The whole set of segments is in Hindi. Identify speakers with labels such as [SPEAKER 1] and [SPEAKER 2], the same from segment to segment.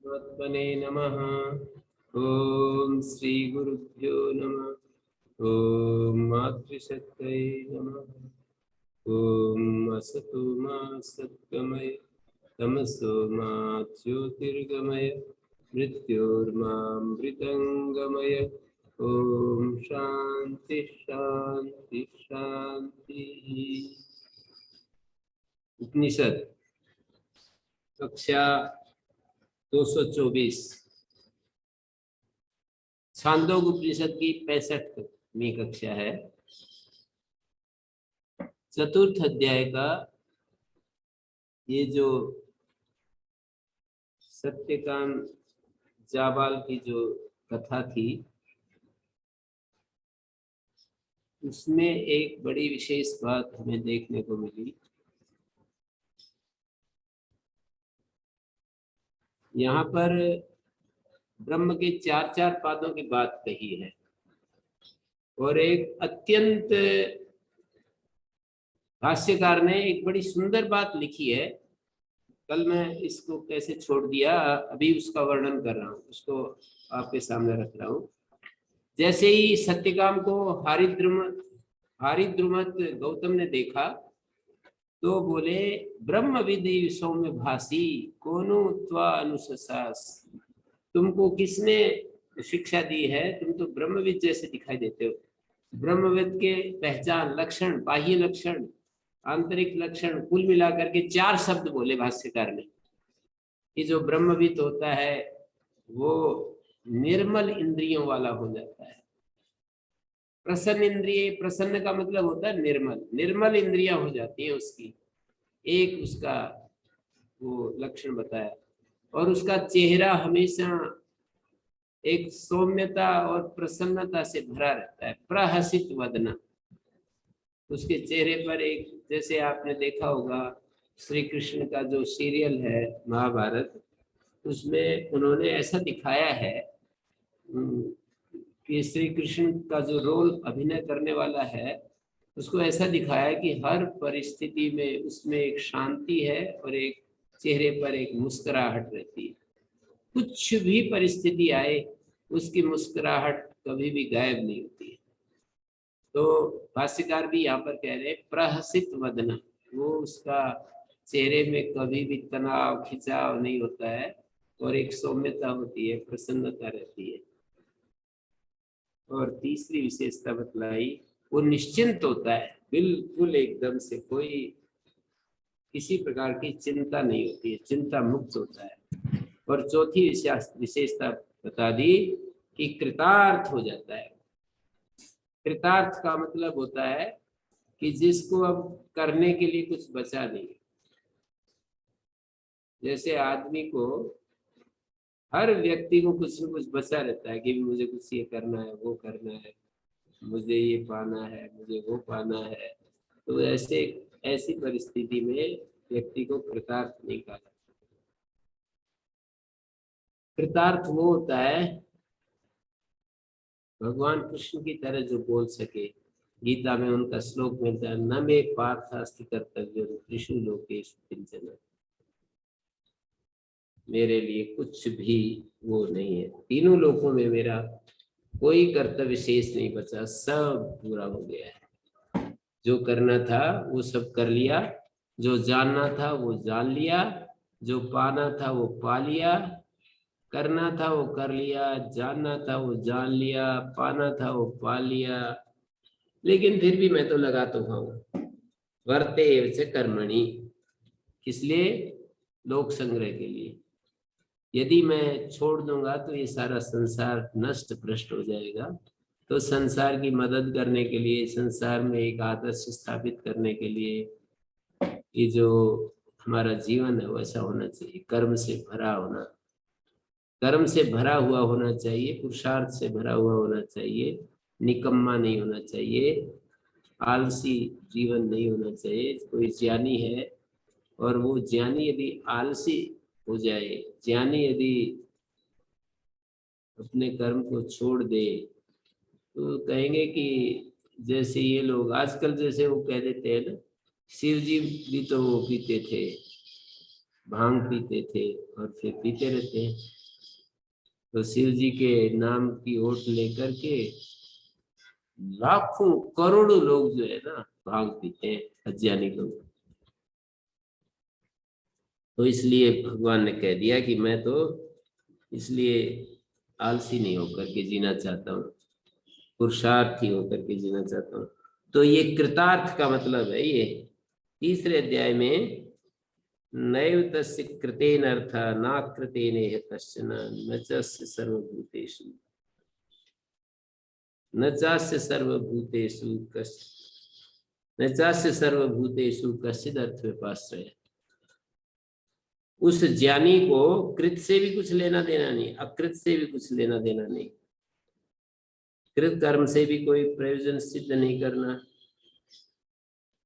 [SPEAKER 1] परमात्मने नमः। ओम श्री गुरुभ्यो नमः। ओम मातृशक्तये नमः। ओम असतो मा सद्गमय तमसो मा ज्योतिर्गमय मृत्योर्मामृतंगमय। ओम शांति शांति शांति। उपनिषद कक्षा 224 छांदोग्य उपनिषद की 65वीं कक्षा है। चतुर्थ अध्याय का ये जो सत्यकाम जाबाल की जो कथा थी, उसमें एक बड़ी विशेष बात हमें देखने को मिली। यहाँ पर ब्रह्म के चार चार पादों की बात कही है और एक अत्यंत भाष्यकार ने एक बड़ी सुंदर बात लिखी है। कल मैं इसको कैसे छोड़ दिया, अभी उसका वर्णन कर रहा हूँ, उसको आपके सामने रख रहा हूँ। जैसे ही सत्यकाम को हारिद्रुमत गौतम ने देखा तो बोले, ब्रह्म विधि सौम्य भाषी कोनो त्वा अनुशास। तुमको किसने शिक्षा दी है? तुम तो ब्रह्मविद जैसे दिखाई देते हो। ब्रह्मविद के पहचान, लक्षण, बाह्य लक्षण, आंतरिक लक्षण, कुल मिलाकर के 4 शब्द बोले भाष्यकार ने कि जो ब्रह्मविद होता है वो निर्मल इंद्रियों वाला हो जाता है। प्रसन्न इंद्रिय, प्रसन्न का मतलब होता है निर्मल, निर्मल इंद्रियां हो जाती है उसकी। एक उसका वो लक्षण बताया। और उसका चेहरा हमेशा एक सौम्यता और प्रसन्नता से भरा रहता है। प्रहसित वदना, उसके चेहरे पर एक, जैसे आपने देखा होगा श्री कृष्ण का जो सीरियल है महाभारत, उसमें उन्होंने ऐसा दिखाया है कि श्री कृष्ण का जो रोल अभिनय करने वाला है उसको ऐसा दिखाया है कि हर परिस्थिति में उसमें एक शांति है और एक चेहरे पर एक मुस्कुराहट रहती है। कुछ भी परिस्थिति आए उसकी मुस्कुराहट कभी भी गायब नहीं होती है। तो भाष्यकार भी यहाँ पर कह रहे हैं प्रहसित वदना, वो उसका चेहरे में कभी भी तनाव खिंचाव नहीं होता है और एक सौम्यता होती है, प्रसन्नता रहती है। और तीसरी विशेषता बतलाई, वो निश्चिंत होता है, बिल्कुल एकदम से कोई किसी प्रकार की चिंता नहीं होती है, चिंता मुक्त होता है। और चौथी विशेषता बता दी कि कृतार्थ हो जाता है। कृतार्थ का मतलब होता है कि जिसको अब करने के लिए कुछ बचा नहीं। जैसे आदमी को, हर व्यक्ति को कुछ न कुछ बचा रहता है कि मुझे कुछ ये करना है, वो करना है, मुझे ये पाना है, मुझे वो पाना है। तो ऐसी परिस्थिति में व्यक्ति को कृतार्थ नहीं कहा जाता। कृतार्थ वो होता है भगवान कृष्ण की तरह जो बोल सके। गीता में उनका श्लोक मिलता है, न मे पार्थास्ति कर्तव्य त्रिषु लोकेषु किंचन। मेरे लिए कुछ भी वो नहीं है, तीनों लोकों में मेरा कोई कर्तव्य शेष नहीं बचा, सब पूरा हो गया है। जो करना था वो सब कर लिया, जो जानना था वो जान लिया, जो पाना था वो पा लिया, करना था वो कर लिया, जानना था वो जान लिया, पाना था वो पा लिया। लेकिन फिर भी मैं तो लगा तो हूँ वर्ते एव च कर्मणि, किस लिए? लोक संग्रह के लिए। यदि मैं छोड़ दूंगा तो ये सारा संसार नष्ट भ्रष्ट हो जाएगा। तो संसार की मदद करने के लिए, संसार में एक आदर्श स्थापित करने के लिए, ये जो हमारा जीवन है वैसा होना चाहिए, कर्म से भरा होना, कर्म से भरा हुआ होना चाहिए, पुरुषार्थ से भरा हुआ होना चाहिए, निकम्मा नहीं होना चाहिए, आलसी जीवन नहीं होना चाहिए। कोई ज्ञानी है और वो ज्ञानी यदि आलसी हो जाए, ज्ञानी यदि अपने कर्म को छोड़ दे, तो कहेंगे कि जैसे ये लोग आजकल जैसे वो कह देते हैं ना, शिव जी भी तो वो पीते थे, भांग पीते थे और फिर पीते रहते हैं। तो शिव जी के नाम की ओट लेकर के लाखों करोड़ों लोग जो है ना भांग पीते हैं, अज्ञानी लोग। तो इसलिए भगवान ने कह दिया कि मैं तो इसलिए आलसी नहीं होकर के जीना चाहता हूँ, पुरुषार्थी होकर के जीना चाहता हूँ। तो ये कृतार्थ का मतलब है। ये तीसरे अध्याय में नैव तस्य कृतेन अर्थ नाकृतेन एह कश्चन न चास्य सर्वभूतेषु न चास्य सर्वभूतेषु न चास्य सर्वभूतेषु कश्चिद अर्थ व्यपाश्रय। उस ज्ञानी को कृत से भी कुछ लेना देना नहीं, अकृत से भी कुछ लेना देना नहीं। कृत कर्म से भी कोई प्रयोजन सिद्ध नहीं करना,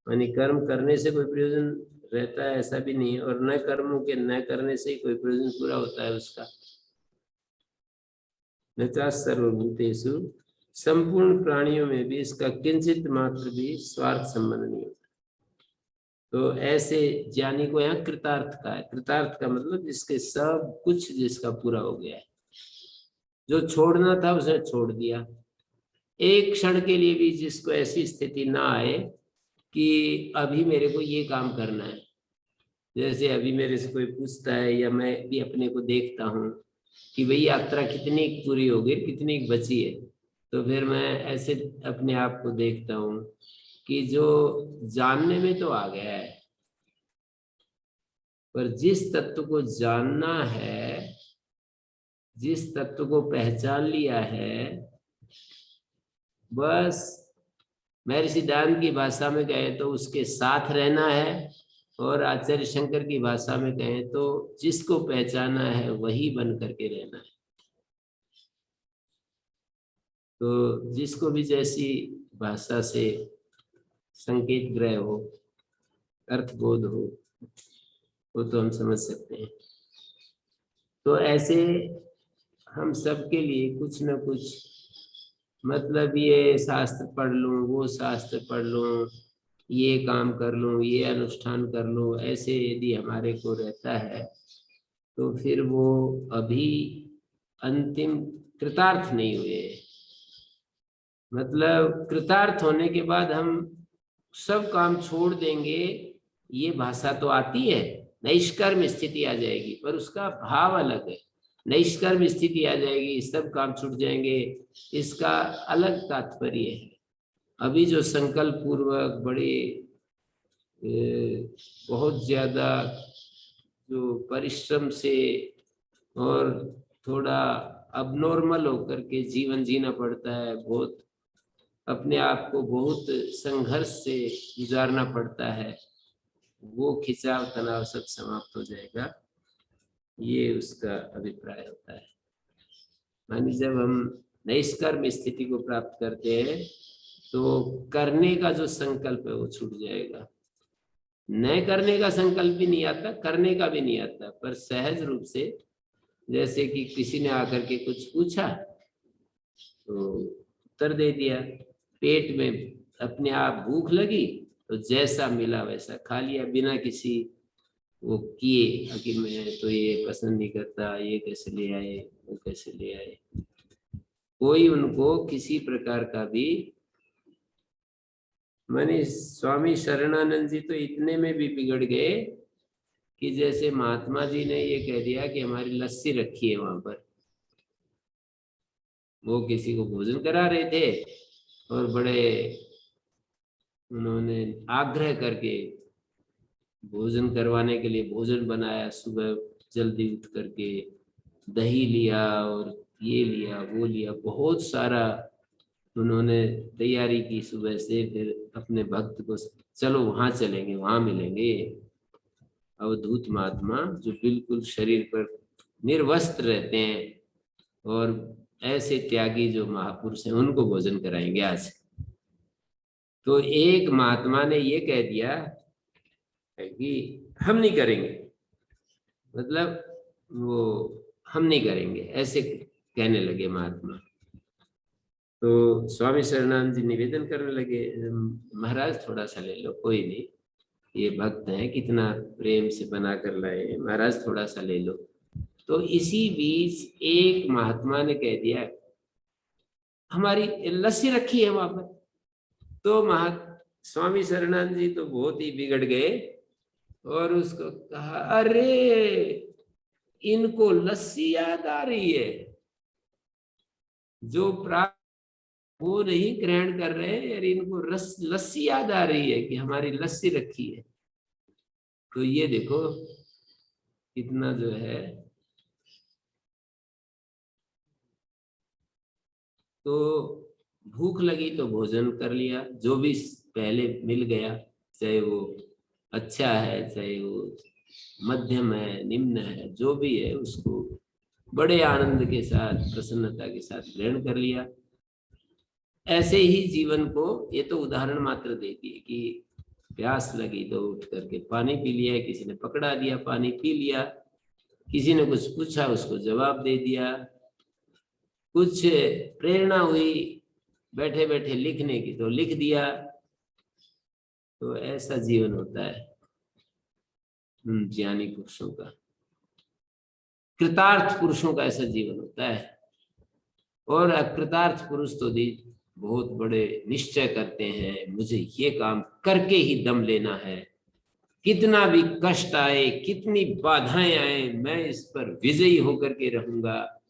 [SPEAKER 1] यानी कर्म करने से कोई प्रयोजन रहता है ऐसा भी नहीं, और न कर्मों के न करने से ही कोई प्रयोजन पूरा होता है उसका। न चास्य सर्वभूतेषु, संपूर्ण प्राणियों में भी इसका किंचित मात्र भी स्वार्थ संबंध नहीं होता। तो ऐसे ज्ञानी को यहाँ कृतार्थ का है। कृतार्थ का मतलब जिसके सब कुछ जिसका पूरा हो गया है, जो छोड़ना था उसने छोड़ दिया। एक क्षण के लिए भी जिसको ऐसी स्थिति ना आए कि अभी मेरे को ये काम करना है। जैसे अभी मेरे से कोई पूछता है या मैं भी अपने को देखता हूँ कि भाई यात्रा कितनी पूरी हो गई, कितनी बची है, तो फिर मैं ऐसे अपने आप को देखता हूँ कि जो जानने में तो आ गया है, पर जिस तत्व को जानना है, जिस तत्व को पहचान लिया है, बस महर्षि सिद्धांत की भाषा में कहें तो उसके साथ रहना है, और आचार्य शंकर की भाषा में कहें तो जिसको पहचाना है वही बन करके रहना है। तो जिसको भी जैसी भाषा से संकेत ग्रह हो, अर्थबोध हो, वो तो हम समझ सकते हैं। तो ऐसे हम सबके लिए कुछ न कुछ, मतलब ये शास्त्र पढ़ लूं, वो शास्त्र पढ़ लूं, ये काम कर लूं, ये अनुष्ठान कर लूं, ऐसे यदि हमारे को रहता है तो फिर वो अभी अंतिम कृतार्थ नहीं हुए। मतलब कृतार्थ होने के बाद हम सब काम छोड़ देंगे, ये भाषा तो आती है, नैष्कर्म स्थिति आ जाएगी, पर उसका भाव अलग है। नैष्कर्म स्थिति आ जाएगी, सब काम छूट जाएंगे, इसका अलग तात्पर्य है। अभी जो संकल्प पूर्वक बड़े बहुत ज्यादा जो परिश्रम से और थोड़ा अबनॉर्मल होकर के जीवन जीना पड़ता है, बहुत अपने आप को बहुत संघर्ष से गुजारना पड़ता है, वो खिंचाव तनाव सब समाप्त हो जाएगा, ये उसका अभिप्राय होता है। मानी जब हम नैष्कर्म स्थिति को प्राप्त करते हैं तो करने का जो संकल्प है वो छूट जाएगा। न करने का संकल्प भी नहीं आता, करने का भी नहीं आता, पर सहज रूप से, जैसे कि किसी ने आकर के कुछ पूछा तो उत्तर दे दिया, पेट में अपने आप भूख लगी तो जैसा मिला वैसा खा लिया, बिना किसी वो किए कि मैं तो ये पसंद नहीं करता, ये कैसे ले आए, वो कैसे ले आए। कोई उनको किसी प्रकार का भी, माने स्वामी शरणानंद जी तो इतने में भी बिगड़ गए कि जैसे महात्मा जी ने ये कह दिया कि हमारी लस्सी रखी है वहां पर, वो किसी को भोजन करा रहे थे और बड़े उन्होंने आग्रह करके भोजन करवाने के लिए भोजन बनाया, सुबह जल्दी उठ करके दही लिया और ये लिया वो लिया, बहुत सारा उन्होंने तैयारी की सुबह से। फिर अपने भक्त को चलो वहां चलेंगे, वहां मिलेंगे। अवधूत महात्मा जो बिल्कुल शरीर पर निर्वस्त्र रहते हैं और ऐसे त्यागी जो महापुरुष हैं, उनको भोजन कराएंगे आज। तो एक महात्मा ने ये कह दिया कि हम नहीं करेंगे, मतलब वो हम नहीं करेंगे, ऐसे कहने लगे महात्मा। तो स्वामी शरणानंद जी निवेदन करने लगे, महाराज थोड़ा सा ले लो, कोई नहीं, ये भक्त हैं, कितना प्रेम से बना कर लाए, महाराज थोड़ा सा ले लो। तो इसी बीच एक महात्मा ने कह दिया हमारी लस्सी रखी है वहां पर। तो स्वामी शरणानंद जी तो बहुत ही बिगड़ गए और उसको कहा अरे इनको लस्सी याद आ रही है, जो प्राप्त वो नहीं ग्रहण कर रहे और इनको लस्सी याद आ रही है कि हमारी लस्सी रखी है। तो ये देखो कितना जो है, तो भूख लगी तो भोजन कर लिया, जो भी पहले मिल गया, चाहे वो अच्छा है चाहे वो मध्यम है निम्न है, जो भी है उसको बड़े आनंद के साथ प्रसन्नता के साथ ग्रहण कर लिया। ऐसे ही जीवन को, ये तो उदाहरण मात्र देती है कि प्यास लगी तो उठ करके पानी पी लिया, किसी ने पकड़ा दिया पानी पी लिया, किसी ने कुछ पूछा उसको जवाब दे दिया, कुछ प्रेरणा हुई बैठे बैठे लिखने की तो लिख दिया। तो ऐसा जीवन होता है ज्ञानी पुरुषों का, कृतार्थ पुरुषों का ऐसा जीवन होता है। और अकृतार्थ पुरुष तो बहुत बड़े निश्चय करते हैं, मुझे ये काम करके ही दम लेना है, कितना भी कष्ट आए कितनी बाधाएं आए मैं इस पर विजयी होकर के रहूंगा।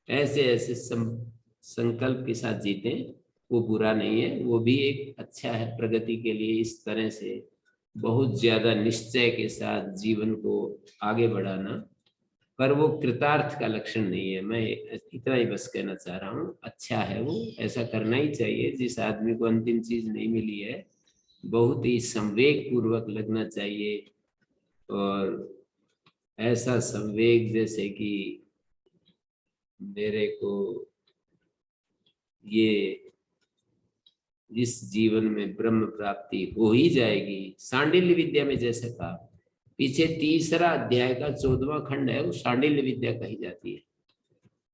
[SPEAKER 1] ऐसे ऐसे संकल्प के साथ जीते, वो बुरा नहीं है, वो भी एक अच्छा है प्रगति के लिए। इस तरह से बहुत ज्यादा निश्चय के साथ जीवन को आगे बढ़ाना, पर वो कृतार्थ का लक्षण नहीं है। मैं इतना ही बस कहना चाह रहा हूँ, अच्छा है वो, ऐसा करना ही चाहिए। जिस आदमी को अंतिम चीज नहीं मिली है बहुत ही संवेग पूर्वक लगना चाहिए, और ऐसा संवेग जैसे कि मेरे को ये इस जीवन में ब्रह्म प्राप्ति हो ही जाएगी। सांडिल्य विद्या में जैसे कहा, पीछे 3रा अध्याय का 14वां खंड है, वो सांडिल्य विद्या कही जाती है।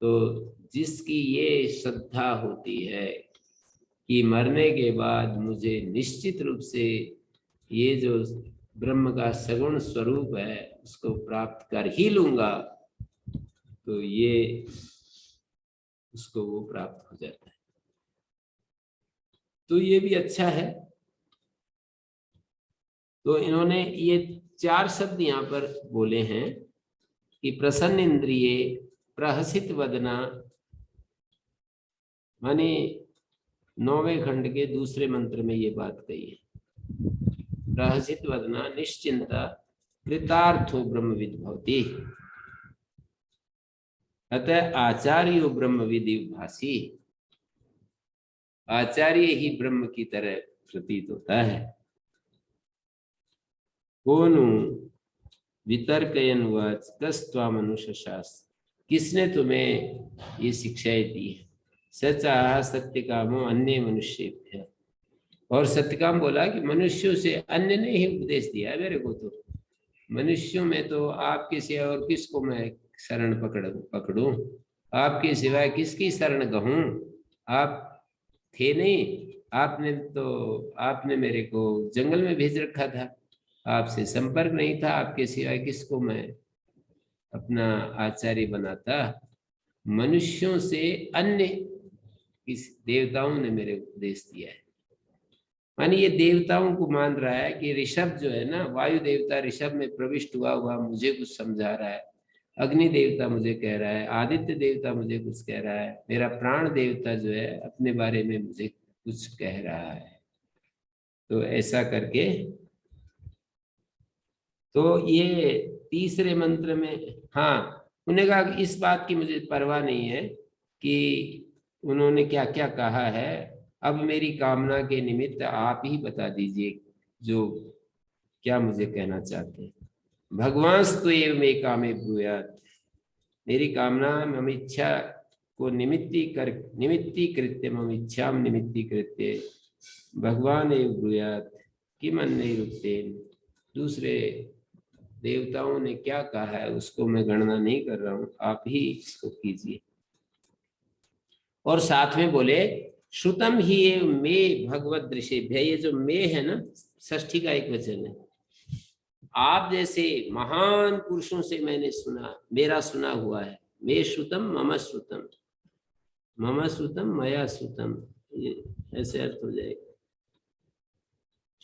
[SPEAKER 1] तो जिसकी ये श्रद्धा होती है कि मरने के बाद मुझे निश्चित रूप से ये जो ब्रह्म का सगुण स्वरूप है उसको प्राप्त कर ही लूंगा, तो ये उसको वो प्राप्त हो जाता है। तो ये भी अच्छा है। तो इन्होंने ये 4 शब्द यहाँ पर बोले हैं कि प्रसन्न इंद्रिये प्रहसित वदना, माने 9वें खंड के दूसरे मंत्र में ये बात कही है। प्रहसित वदना निश्चिंता कृतार्थो ब्रह्मविद भवति, अतः आचार्यो ब्रह्मविद भासी, आचार्य ही ब्रह्म की तरह प्रतीत होता है। कोनु वितर्कयन वाच कस्त्वा मनुष्य शास्त्र, किसने तुम्हें ये शिक्षाएं दी है? सचा सत्य कामो अन्य मनुष्य, और सत्यकाम बोला कि मनुष्यों से अन्य ने ही उपदेश दिया है मेरे को। तो मनुष्यों में तो आपके सिवा और किसको मैं शरण पकड़ूं, आपके सिवाय किसकी शरण कहूं? आप थे नहीं, आपने मेरे को जंगल में भेज रखा था, आपसे संपर्क नहीं था, आपके सिवाय किसको मैं अपना आचार्य बनाता? मनुष्यों से अन्य किस देवताओं ने मेरे उपदेश दिया है। मानी ये देवताओं को मान रहा है कि ऋषभ जो है ना, वायु देवता ऋषभ में प्रविष्ट हुआ मुझे कुछ समझा रहा है, अग्नि देवता मुझे कह रहा है, आदित्य देवता मुझे कुछ कह रहा है, मेरा प्राण देवता जो है अपने बारे में मुझे कुछ कह रहा है। तो ऐसा करके, तो ये 3रे मंत्र में, हाँ उन्होंने कहा कि इस बात की मुझे परवाह नहीं है कि उन्होंने क्या क्या कहा है, अब मेरी कामना के निमित्त आप ही बता दीजिए जो क्या मुझे कहना चाहते हैं। भगवांस्तु एव मे कामे ब्रूयात्, मेरी कामना मम इच्छा को निमित्तीकृत्य मम इच्छाम निमित्तीकृत्य भगवान एव ब्रूयात् किम अन्यैरुक्तेन, दूसरे देवताओं ने क्या कहा है उसको मैं गणना नहीं कर रहा हूं, आप ही इसको कीजिए। और साथ में बोले श्रुतम ही मे भगवत दृश्य, ये जो मे है ना षष्ठी का एक वचन है, आप जैसे महान पुरुषों से मैंने सुना, मेरा सुना हुआ है। मे श्रुतम मम श्रुतम, मम श्रुतम मया श्रुतम, ये ऐसे अर्थ हो जाएगा।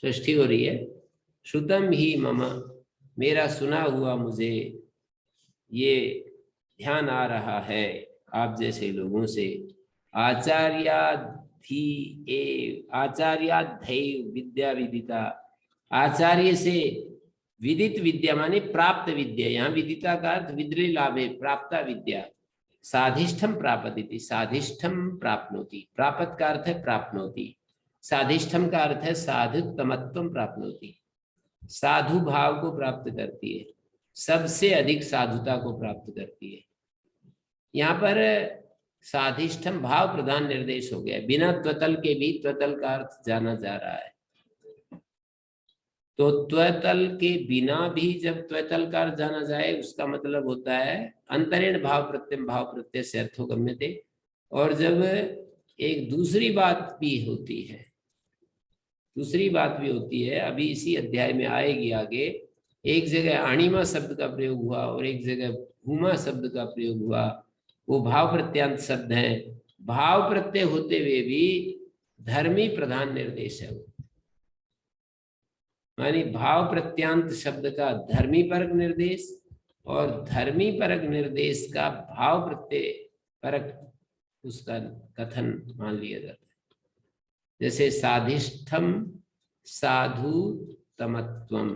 [SPEAKER 1] षष्ठी हो रही है, श्रुतम ही मम, मेरा सुना हुआ मुझे ये ध्यान आ रहा है आप जैसे लोगों से। आचार्याधैव विद्या विदिता, आचार्य से विदित विद्या माने प्राप्त विद्या, यहाँ विदिता का अर्थ विद्रे लाभे, प्राप्ता विद्या। साधिष्ठम प्रापदिति, साधिष्ठम प्राप्नोति, प्रापत का अर्थ है प्राप्नोति, साधिष्ठम का अर्थ है साधुतमत्वम प्राप्नोति, साधु भाव को प्राप्त करती है, सबसे अधिक साधुता को प्राप्त करती है। यहाँ पर साधिष्ठम भाव प्रधान निर्देश हो गया, बिना त्वतल के भी त्वतल का अर्थ जाना जा रहा है। तो त्वतल के बिना भी जब त्वतल का अर्थ जाना जाए उसका मतलब होता है अंतरेण भाव प्रत्यय, भाव प्रत्यय से अर्थोगम्यते। और जब एक दूसरी बात भी होती है, दूसरी बात भी होती है, अभी इसी अध्याय में आएगी आगे, एक जगह अणिमा शब्द का प्रयोग हुआ और एक जगह भूमा शब्द का प्रयोग हुआ, वो भाव प्रत्यांत शब्द है। भाव प्रत्यय होते हुए भी धर्मी प्रधान निर्देश है वो, मानी भाव प्रत्यांत शब्द का धर्मी परक निर्देश और धर्मी परक निर्देश का भाव प्रत्यय परक उसका कथन मान लिया जाता है। जैसे साधिष्ठम साधु तमत्वम,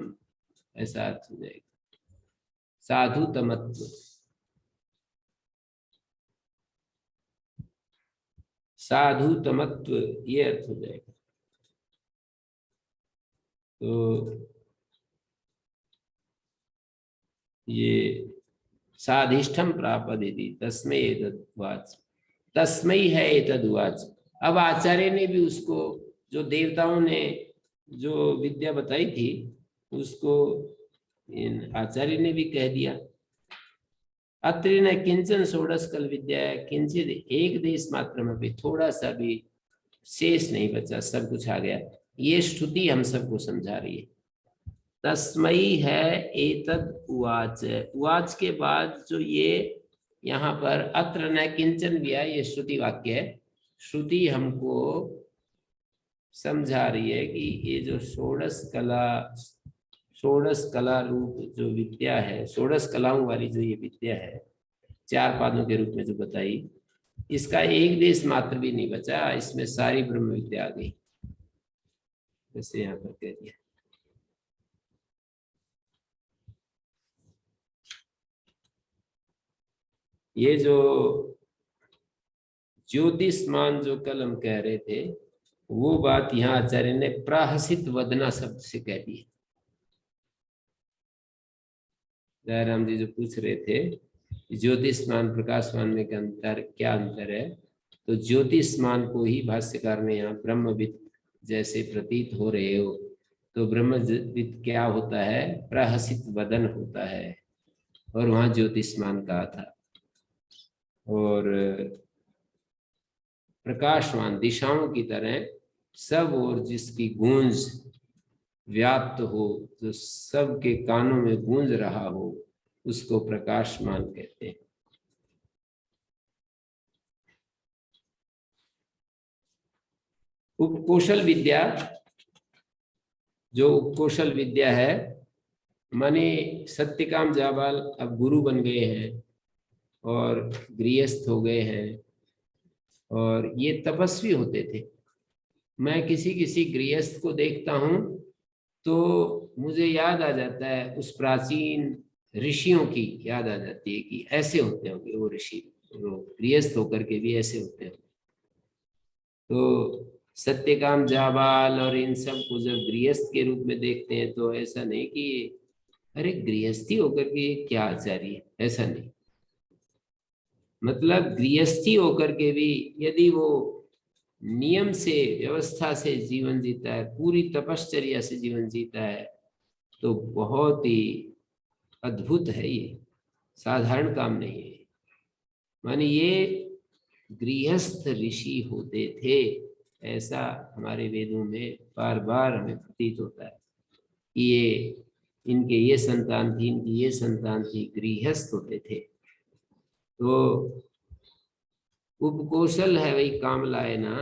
[SPEAKER 1] ऐसा अर्थ हो जाएगा, साधु तमत्व, साधु तमत्व, ये अर्थ हो जाएगा। तो ये साधिष्ठम प्रापदिति तस्मै एतद्वाच, तस्मै है एतद्वाच। अब आचार्य ने भी उसको, जो देवताओं ने जो विद्या बताई थी उसको इन आचार्य ने भी कह दिया। अत्र न किंचन षोडश कल विद्या, किंचित एक देश मात्र में भी थोड़ा सा भी शेष नहीं बचा, सब कुछ आ गया। ये श्रुति हम सबको समझा रही है। तस्मई है एतद उवाच, उवाच के बाद जो ये यहाँ पर अत्र न किंचन भी है, ये श्रुति वाक्य है। श्रुति हमको समझा रही है कि ये जो षोडश कला रूप जो विद्या है, षोडश कलाओं वाली जो ये विद्या है, 4 पादों के रूप में जो बताई, इसका एक देश मात्र भी नहीं बचा, इसमें सारी ब्रह्म विद्या आ गई, जैसे यहाँ पर कह दिया। ये जो ज्योतिष्मान जो कल हम कह रहे थे, वो बात यहाँ आचार्य ने प्राहसित वदना शब्द से कह दी। जयराम जी जो पूछ रहे थे ज्योतिष्मान प्रकाशमान में क्या अंतर है, तो ज्योतिष्मान को ही भाष्यकार ने यहाँ ब्रह्मविद जैसे प्रतीत हो रहे हो, तो ब्रह्मविद क्या होता है, प्रहसित वदन होता है, और वहां ज्योतिष्मान कहा था। और प्रकाशवान दिशाओं की तरह सब और जिसकी गूंज व्याप्त हो, जो सबके कानों में गूंज रहा हो, उसको प्रकाशमान कहते हैं। उपकोशल विद्या, जो उपकोशल विद्या है, माने सत्यकाम जाबाल अब गुरु बन गए हैं और गृहस्थ हो गए हैं, और ये तपस्वी होते थे। मैं किसी किसी गृहस्थ को देखता हूँ तो मुझे याद आ जाता है, उस प्राचीन ऋषियों की याद आ जाती है कि ऐसे होते होंगे वो ऋषि, वो गृहस्थ होकर के भी ऐसे होते हैं। तो सत्यकाम जाबाल और इन सब को जब गृहस्थ के रूप में देखते हैं तो ऐसा नहीं कि अरे गृहस्थी होकर के क्या आचार्य है, ऐसा नहीं। मतलब गृहस्थी होकर के भी यदि वो नियम से, व्यवस्था से जीवन जीता है, पूरी तपश्चर्या से जीवन जीता है, तो बहुत ही अद्भुत है, ये साधारण काम नहीं है। माने ये गृहस्थ ऋषि होते थे, ऐसा हमारे वेदों में बार बार हमें प्रतीत होता है कि ये इनके ये संतान थी, इनकी ये संतान थी, गृहस्थ होते थे। तो उपकोशल है वही कामलायना,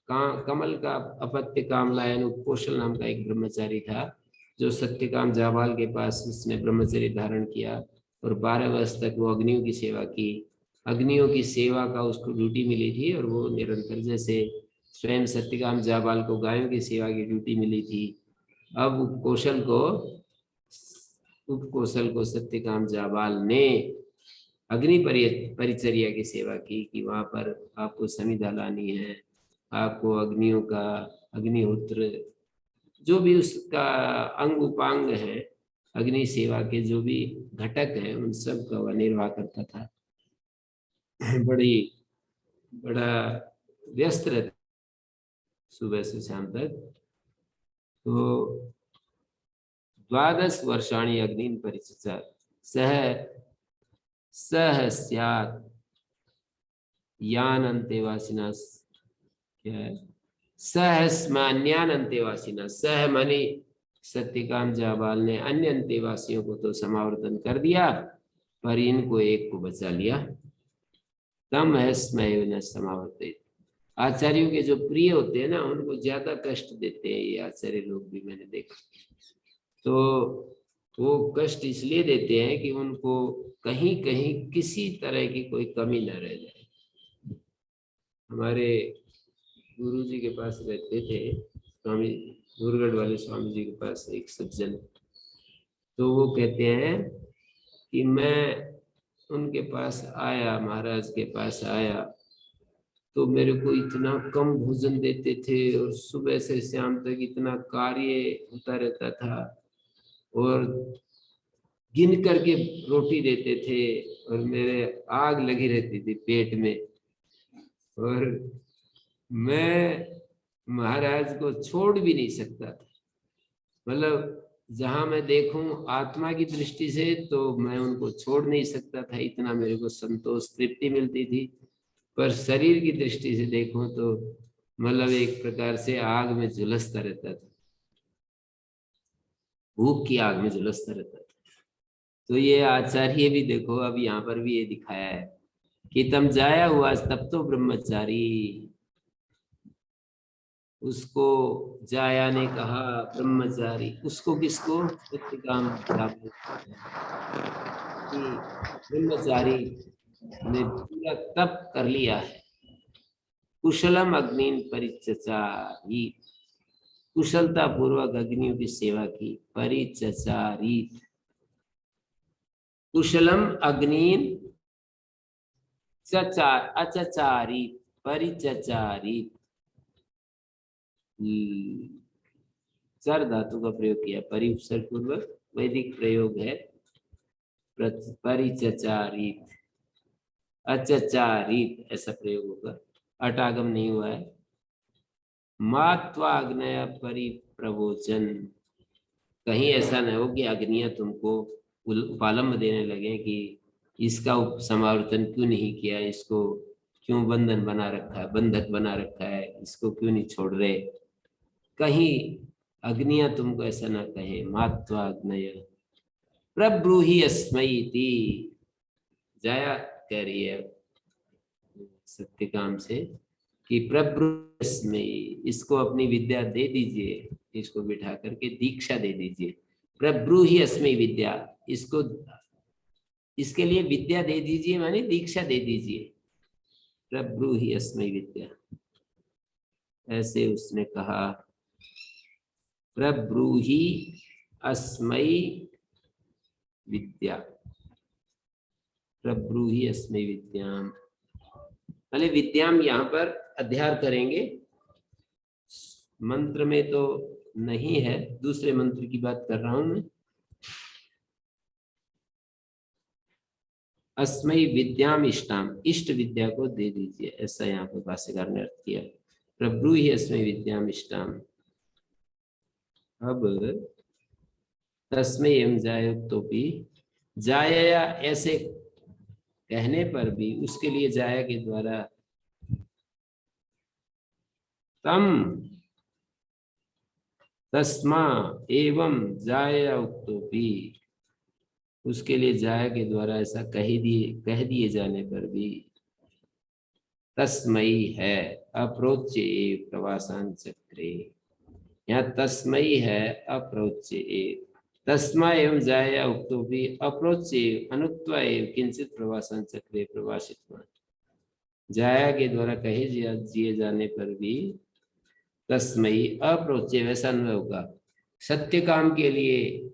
[SPEAKER 1] कमल का अपत्य कामलायन उपकोशल नाम का एक ब्रह्मचारी था, जो सत्यकाम जाबाल के पास उसने ब्रह्मचर्य धारण किया और 12 वर्ष तक वो अग्नियों की सेवा की। अग्नियों की सेवा का उसको ड्यूटी मिली थी और वो निरंतर, जैसे स्वयं सत्यकाम जाबाल को गायों की सेवा की ड्यूटी मिली थी, अब उपकोशल को सत्यकाम जाबाल ने अग्नि परिचर्या की सेवा की कि वहां पर आपको समिधा लानी है, आपको अग्नियों का अग्निहोत्र जो भी उसका अंग उपांग है, अग्नि सेवा के जो भी घटक हैं उन सब का वह निर्वाह करता था। बड़ा व्यस्त रहता सुबह से शाम तक। तो 12 वर्षाणि अग्निन परिचर्या सह स्यात् यान अंतेवासिना, क्या है, सहस्मान्यान अंतेवासिना, सह माने सत्यकाम जाबाल ने अन्य अंतेवासियों को तो समावर्तन कर दिया, पर इनको एक को बचा लिया। तम हस्मय न समावर्तित, आचार्यों के जो प्रिय होते हैं ना उनको ज्यादा कष्ट देते हैं ये आचार्य लोग भी, मैंने देखा। तो वो कष्ट इसलिए देते हैं कि उनको कहीं कहीं किसी तरह की कोई कमी न रह जाए। हमारे गुरु जी के पास रहते थे स्वामी, गुरुगढ़ वाले स्वामी जी के पास एक सज्जन, तो वो कहते हैं कि मैं उनके पास आया, महाराज के पास आया, तो मेरे को इतना कम भोजन देते थे और सुबह से शाम तक इतना कार्य होता रहता था और गिन करके रोटी देते थे और मेरे आग लगी रहती थी पेट में, और मैं महाराज को छोड़ भी नहीं सकता था। मतलब जहां मैं देखूं आत्मा की दृष्टि से तो मैं उनको छोड़ नहीं सकता था, इतना मेरे को संतोष तृप्ति मिलती थी। पर शरीर की दृष्टि से देखूं तो मतलब एक प्रकार से आग में झुलसता रहता था, भूख की आग में झुलसता रहता था। तो ये आचार्य भी देखो, अब यहाँ पर भी ये दिखाया है कि तम जाया हुआ तब तो ब्रह्मचारी, उसको जाया ने कहा ब्रह्मचारी, उसको किसको, सत्यकाम ब्रह्मचारी ने पूरा तप कर लिया है। कुशलम अग्निन परिचचारी, कुशलता पूर्वक अग्नियों की सेवा की, परिचचारी, कुशलम अग्निन चचार अचचारी परिचचारी, चर धातु का प्रयोग किया, परि उपसर्ग पूर्वक वैदिक प्रयोग है, परिचचारित, अचचारित ऐसा प्रयोग होगा, अटागम नहीं हुआ है। मात्वाग्नय परिप्रवोचन, कहीं ऐसा न हो कि अग्नियां तुमको उपालंब देने लगे कि इसका समावर्तन क्यों नहीं किया, इसको क्यों बंधन बना रखा है, बंधक बना रखा है, इसको क्यों नहीं छोड़ रहे, कहीं अग्नियां तुमको ऐसा ना कहे। मात्वाग्नय प्रब्रूहि अस्मयीति, जाया कह रही है सत्यकाम से कि प्रब्रूहि, इसको अपनी विद्या दे दीजिए, इसको बिठा करके दीक्षा दे दीजिए। प्रब्रूहि अस्मयी विद्या, इसको इसके लिए विद्या दे दीजिए माने दीक्षा दे दीजिए। प्रब्रूहि अस्मयी विद्या, ऐसे उसने कहा। प्रब्रूहि अस्मयी विद्या, प्रब्रूहि अस्मयी विद्याम, पहले विद्याम यहाँ पर अध्यार करेंगे, मंत्र में तो नहीं है, दूसरे मंत्र की बात कर रहा हूं मैं। अस्मयी विद्याम इष्टाम, इष्ट विद्या को दे दीजिए, ऐसा यहाँ पर भाष्यकार ने अर्थ किया। प्रब्रूहि अस्मयी विद्याम इष्टाम। अब तस्मै एवं जायोक्तो भी, जाया ऐसे कहने पर भी उसके लिए जाया के द्वारा तम तस्मा एवं जाया उक्तोपि, उसके लिए जाया के द्वारा ऐसा कह दिए जाने पर भी, तस्मयी है अप्रोच्य एव प्रवासान चक्रे, यहाँ तस्मयी है अप्रोच्य एव, तस्मा एवं जाया उक्तो भी अप्रोच्य एव अनुक्त्वा एव किंचित प्रवासान चक्रे प्रवासित, जाया के द्वारा कहे दिए जाने पर भी तस्मयी अप्रोच्य, वैसा अन्वय होगा। सत्य काम के लिए,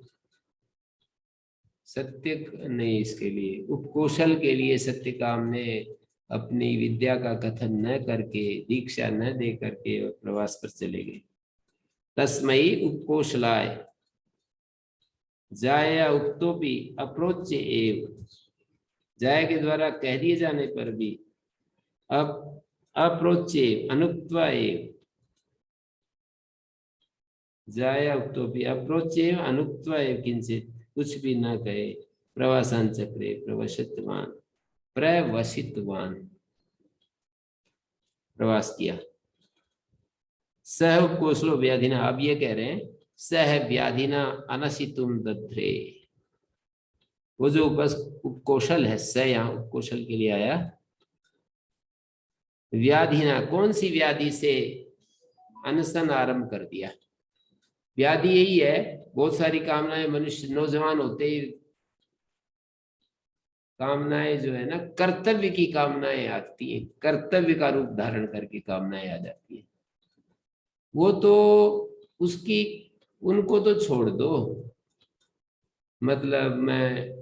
[SPEAKER 1] सत्य नहीं, इसके लिए उपकौशल के लिए सत्य काम ने अपनी विद्या का कथन न करके, दीक्षा न दे करके प्रवास पर चले गए। तस्मयी उपकौशलाय जाया उक्तोपि अप्रोच्य एव, जाया के द्वारा कह दिए जाने पर भी अब अप्रोच्य अनुक्त्वा एव, जाया उक्तोपि अप्रोच्य अनुक्त्वा एव किंचित, कुछ भी न कहे, प्रवासान चक्रे प्रवसितवान, प्रवसितवान प्रवास किया। सह उपकोशलो व्याधिना, अब ये कह रहे हैं सह व्याधिना अनसितुम दध्रे, वो जो उपकौशल है, स यहाँ उपकौशल के लिए आया, व्याधिना कौन सी व्याधि से अनशन आरंभ कर दिया। व्याधि यही है, बहुत सारी कामनाएं, मनुष्य नौजवान होते ही कामनाएं जो है ना, कर्तव्य की कामनाएं आती हैं, कर्तव्य का रूप धारण करके कामनाएं आ जाती हैं। वो तो उसकी, उनको तो छोड़ दो, मतलब मैं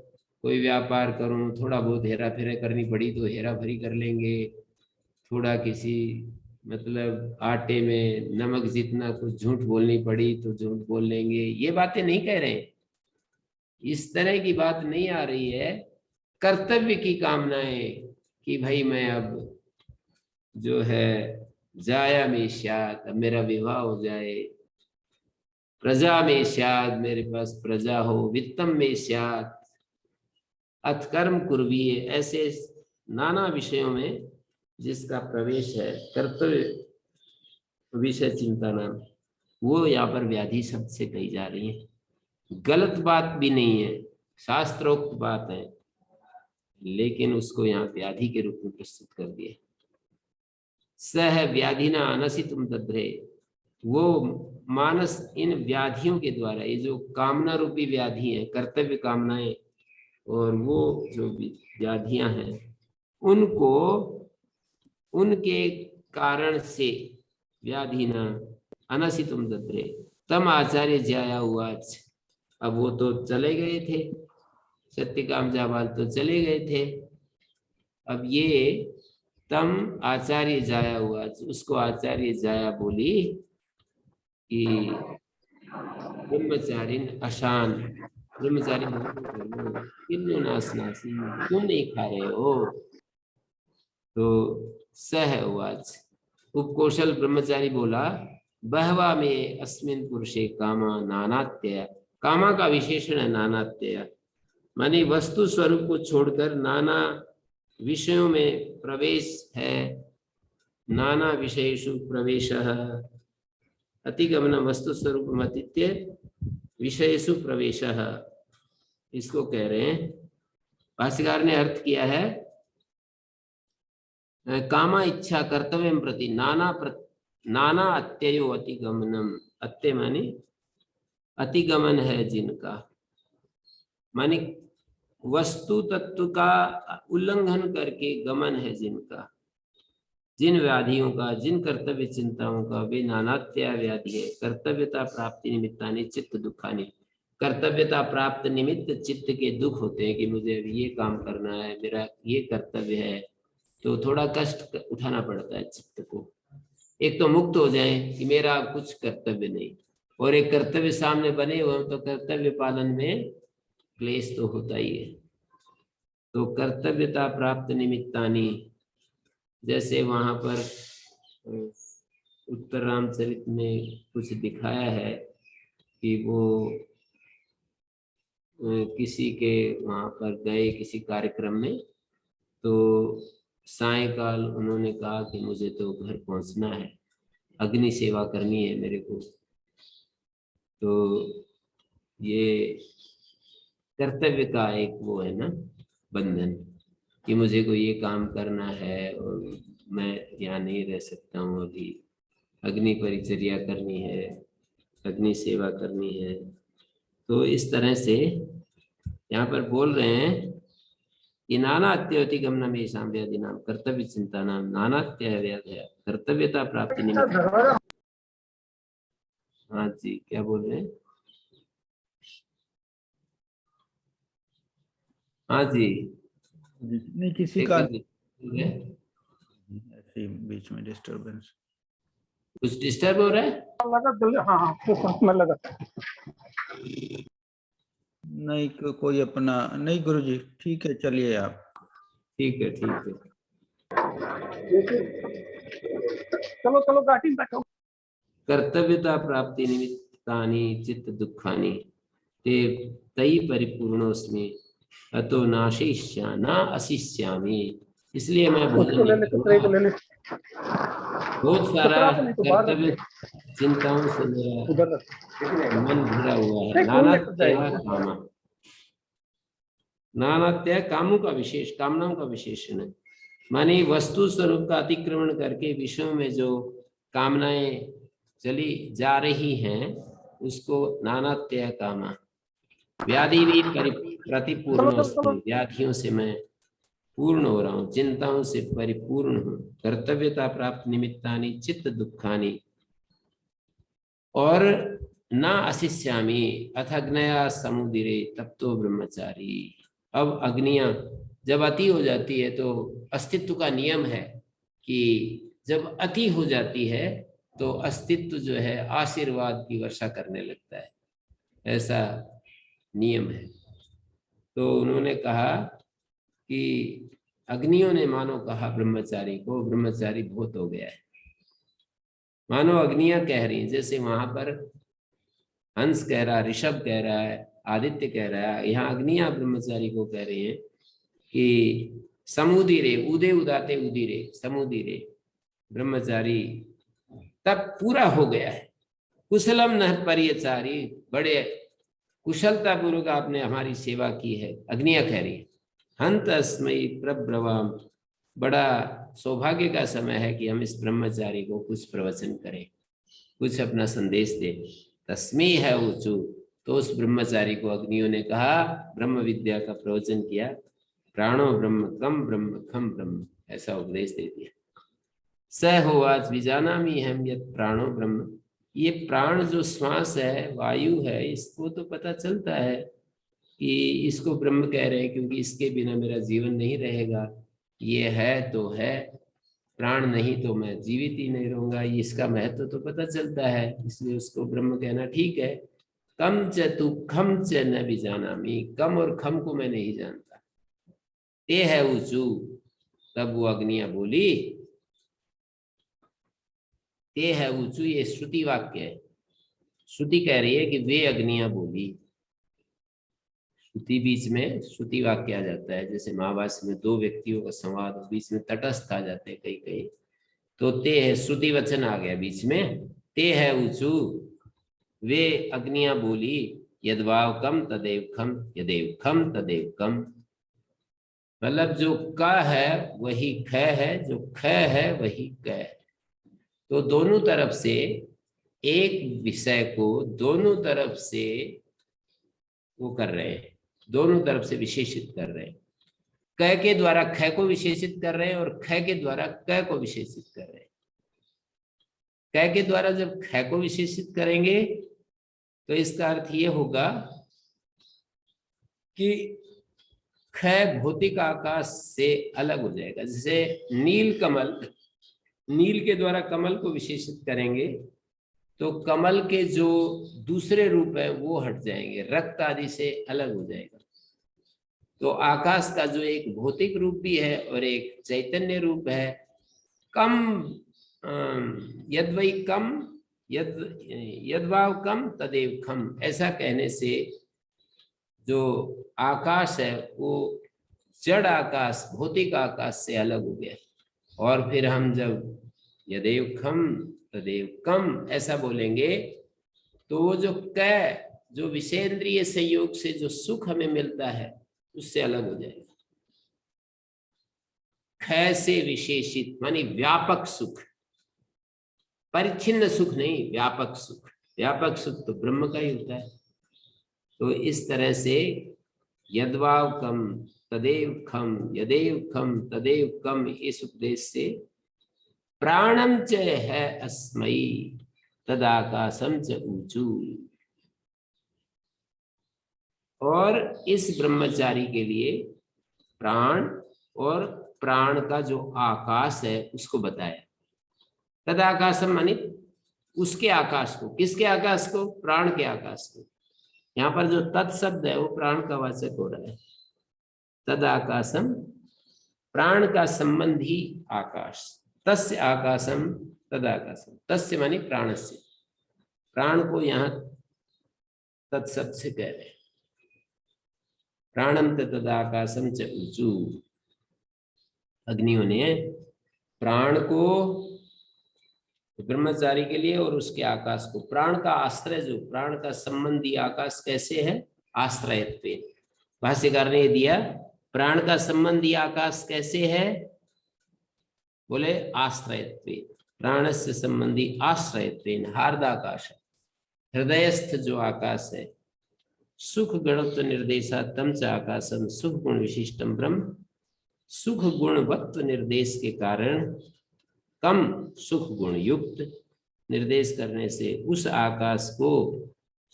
[SPEAKER 1] कोई व्यापार करूं, थोड़ा बहुत हेरा फेरा करनी पड़ी तो हेरा फेरी कर लेंगे, थोड़ा किसी मतलब आटे में नमक जितना कुछ झूठ बोलनी पड़ी तो झूठ बोल लेंगे, ये बातें नहीं कह रहे हैं, इस तरह की बात नहीं आ रही है। कर्तव्य की कामनाएं कि भाई मैं अब जो है जाया में शाद, अब मेरा विवाह हो जाए, प्रजा में शाद, मेरे पास प्रजा हो, वित्तम में शाद, अथकर्म कुर्वीय, ऐसे नाना विषयों में जिसका प्रवेश है, कर्तव्य विषय चिंता नाम, वो यहाँ पर व्याधि शब्द से कही जा रही है। गलत बात भी नहीं है, शास्त्रोक्त बात है, लेकिन उसको यहाँ व्याधि के रूप में प्रस्तुत कर दिया। सह व्याधिना अनसितुम दध्रे, वो मानस इन व्याधियों के द्वारा, ये जो कामना रूपी व्याधि है, कर्तव्य कामनाएं, और वो जो व्याधियां हैं, उनको उनके कारण से व्याधिना अनसितुम दध्रे तम आचार्य ज्याया हुआ। अब वो तो चले गए थे, सत्यकाम जाबाल तो चले गए थे, अब ये तम आचार्य जाया हुआ, उसको आचार्य जाया बोली कि ब्रह्मचारिन अशान, ब्रह्मचारी किन्नु नासनासी, क्यों नहीं खा रहे हो। तो सह उवाच, उपकौशल ब्रह्मचारी बोला, बहवा में अस्मिन पुरुषे कामा नानात्य, कामा का विशेषण है नानात्य, मानी वस्तु स्वरूप को छोड़कर नाना विषयों में प्रवेश है, नाना विषयेषु प्रवेशः, अतिगमन वस्तु स्वरूप अतिथ्य विषयेषु प्रवेशः, इसको कह रहे हैं। भाष्यकार ने अर्थ किया है कामा इच्छा कर्तव्य प्रति नाना अत्ययो अतिगमनम, अत्य माने अतिगमन है जिनका, माने वस्तु तत्व का उल्लंघन करके गमन है जिनका, जिन व्याधियों का, जिन कर्तव्य चिंताओं का, वे नानात्या व्याधि है। कर्तव्यता प्राप्ति निमित्तानि चित्त दुखानि, कर्तव्यता प्राप्त निमित्त चित्त के दुख होते हैं कि मुझे अभी ये काम करना है, मेरा ये कर्तव्य है, तो थोड़ा कष्ट उठाना पड़ता है चित्त को। एक तो मुक्त हो जाए कि मेरा कुछ कर्तव्य नहीं, और एक कर्तव्य सामने बने हुए तो कर्तव्य पालन में क्लेश तो होता ही है। तो कर्तव्यता प्राप्त निमित्तानि, जैसे वहां पर उत्तर रामचरित में कुछ दिखाया है कि वो किसी के वहां पर गए किसी कार्यक्रम में, तो सायंकाल उन्होंने कहा कि मुझे तो घर पहुंचना है, अग्नि सेवा करनी है मेरे को, तो ये कर्तव्य का एक वो है ना बंधन कि मुझे को ये काम करना है और मैं यहाँ नहीं रह सकता हूँ, अभी अग्नि परिचर्या करनी है, अग्नि सेवा करनी है। तो इस तरह से यहाँ पर बोल रहे हैं कि नानात्य गमनम येषां व्याधिनां कर्तव्य चिंतानां नानात्य व्याधया कर्तव्यता प्राप्ति निमित्त। हाँ जी, क्या बोल रहे हैं? हाँ जी,
[SPEAKER 2] नहीं किसी का
[SPEAKER 1] है?
[SPEAKER 2] ऐसे ही बीच में डिस्टरबेंस
[SPEAKER 1] कुछ डिस्टर्ब हो रहा है?
[SPEAKER 3] लगा हाँ हाँ तो में लगा
[SPEAKER 2] नहीं कोई अपना नहीं गुरुजी, ठीक है चलिए आप।
[SPEAKER 1] ठीक है ठीक है।
[SPEAKER 3] चलो चलो गाड़ी में बैठो।
[SPEAKER 1] कर्तव्यता प्राप्ति निमित्तानि चित्त दुखानि ते तयि परिपूर्णोस्मि अतो नाशिष्या न अशिष्यामि। इसलिए मैं भोजन नहीं करूंगा। बहुत सारा कर्तव्य चिंताओं से मेरा मन भरा हुआ है। नानात्या कामा, नानात्या कामों का विशेष, कामनाओं का विशेषण है। मानी वस्तु स्वरूप का अतिक्रमण करके विश्व में जो कामनाएं चली जा रही हैं उसको नानात्या कामा। व्याधि भी प्रतिपूर्ण, व्याधियों से मैं पूर्ण हो रहा हूँ, चिंताओं से परिपूर्ण हूँ। कर्तव्यता प्राप्त निमित्तानि चित्त दुखानि और न अशिष्यामि अथ अग्नया समुदिरे तप्तो ब्रह्मचारी। अब अग्नियां जब अति हो जाती है तो अस्तित्व का नियम है कि जब अति हो जाती है तो अस्तित्व जो है आशीर्वाद की वर्षा करने लगता है, ऐसा नियम है। तो उन्होंने कहा कि अग्नियों ने मानो कहा ब्रह्मचारी को, ब्रह्मचारी बहुत हो गया है। मानो अग्नियां कह रही हैं, जैसे वहां पर हंस कह रहा है, ऋषभ कह रहा है, आदित्य कह रहा है, यहाँ अग्नियां ब्रह्मचारी को कह रही हैं कि समुदिरे उदे उदाते उदिरे समुदिरे ब्रह्मचारी तब पूरा हो गया है। कुशलम न परिचारी, बड़े कुशलता पूर्वक आपने हमारी सेवा की है, अग्नियां कह रही है। हंत अस्मयी प्रब्रवाम, बड़ा सौभाग्य का समय है कि हम इस ब्रह्मचारी को कुछ प्रवचन करें, कुछ अपना संदेश दें। तस्मी है ऊंचू, तो उस ब्रह्मचारी को अग्नियों ने कहा, ब्रह्म विद्या का प्रवचन किया। प्राणो ब्रह्म कम ब्रह्म खम ब्रह्म, ऐसा उपदेश दे दिया। स होवाच विजानामि हम यत् प्राणो ब्रह्म, ये प्राण जो श्वास है, वायु है, इसको तो पता चलता है कि इसको ब्रह्म कह रहे हैं क्योंकि इसके बिना मेरा जीवन नहीं रहेगा। ये है तो है, प्राण नहीं तो मैं जीवित ही नहीं रहूंगा, इसका महत्व तो पता चलता है, इसलिए उसको ब्रह्म कहना ठीक है। कम च तु खम च न विजानामि, कम और खम को मैं नहीं जानता। ते है ऊंचू, तब वो अग्नियां बोली। ते है ऊंचू, ये श्रुति वाक्य है। श्रुति कह रही है कि वे अग्नियां बोली। श्रुति बीच में श्रुति वाक्य आ जाता है, जैसे महाभाष्य में दो व्यक्तियों का संवाद, बीच में तटस्थ आ जाते हैं कई कई, तो ते है श्रुति वचन आ गया बीच में। ते है ऊंचू, वे अग्नियां बोली, यद्वाव कम तदेव खम, यदेव खम तदेव कम। मतलब जो क है वही ख है, जो ख है वही क है। तो दोनों तरफ से एक विषय को दोनों तरफ से वो कर रहे हैं, दोनों तरफ से विशेषित कर रहे हैं। क के द्वारा ख को विशेषित कर रहे हैं और ख के द्वारा क को विशेषित कर रहे हैं। क के द्वारा जब ख को विशेषित करेंगे तो इसका अर्थ ये होगा कि ख भौतिक आकाश से अलग हो जाएगा। जैसे नील कमल, नील के द्वारा कमल को विशेषित करेंगे तो कमल के जो दूसरे रूप है वो हट जाएंगे, रक्त आदि से अलग हो जाएगा। तो आकाश का जो एक भौतिक रूप भी है और एक चैतन्य रूप है, कम यद्वै कम यद्वाव कम तदेव खम, ऐसा कहने से जो आकाश है वो जड़ आकाश भौतिक आकाश से अलग हो गया। और फिर हम जब यदेव खम तदेव कम ऐसा बोलेंगे तो वो जो कै, जो विषेंद्रिय संयोग से जो सुख हमें मिलता है उससे अलग हो जाएगा। ख से विशेषित मानी व्यापक सुख, परिच्छिन्न सुख नहीं, व्यापक सुख। व्यापक सुख तो ब्रह्म का ही होता है। तो इस तरह से यद्वाव कम तदेव खम, यदेव खम तदेव कम, इस उपदेश से प्राणम च है अस्मयी तदाकाशम च ऊंचू। और इस ब्रह्मचारी के लिए प्राण और प्राण का जो आकाश है उसको बताया। तदाकाशम माने उसके आकाश को। किसके आकाश को? प्राण के आकाश को। यहाँ पर जो तत्शब्द है वो प्राण का वाचक हो रहा है। तदाकाशम प्राण का संबंधी आकाश, तस्य आकाशम तदाकाशम। तस्य माने प्राण से, प्राण को यहाँ तत्शब्द से कह रहे हैं। प्राणम तदाकाशम च ऊंचू। अग्नियों ने प्राण को ब्रह्मचारी के लिए और उसके आकाश को, प्राण का आश्रय, जो प्राण का संबंधी आकाश कैसे है? आश्रयत्व। भाष्यकार ने दिया प्राण का संबंधी आकाश कैसे है? बोले आश्रयत्व। प्राण से संबंधी आश्रयत्व हार्दाकाश, हृदयस्थ जो आकाश है। सुख गुणत्व निर्देशा तम च आकाशम, सुख गुण विशिष्टम ब्रह्म। सुख गुणवत्व निर्देश के कारण कम सुख गुण युक्त निर्देश करने से उस आकाश को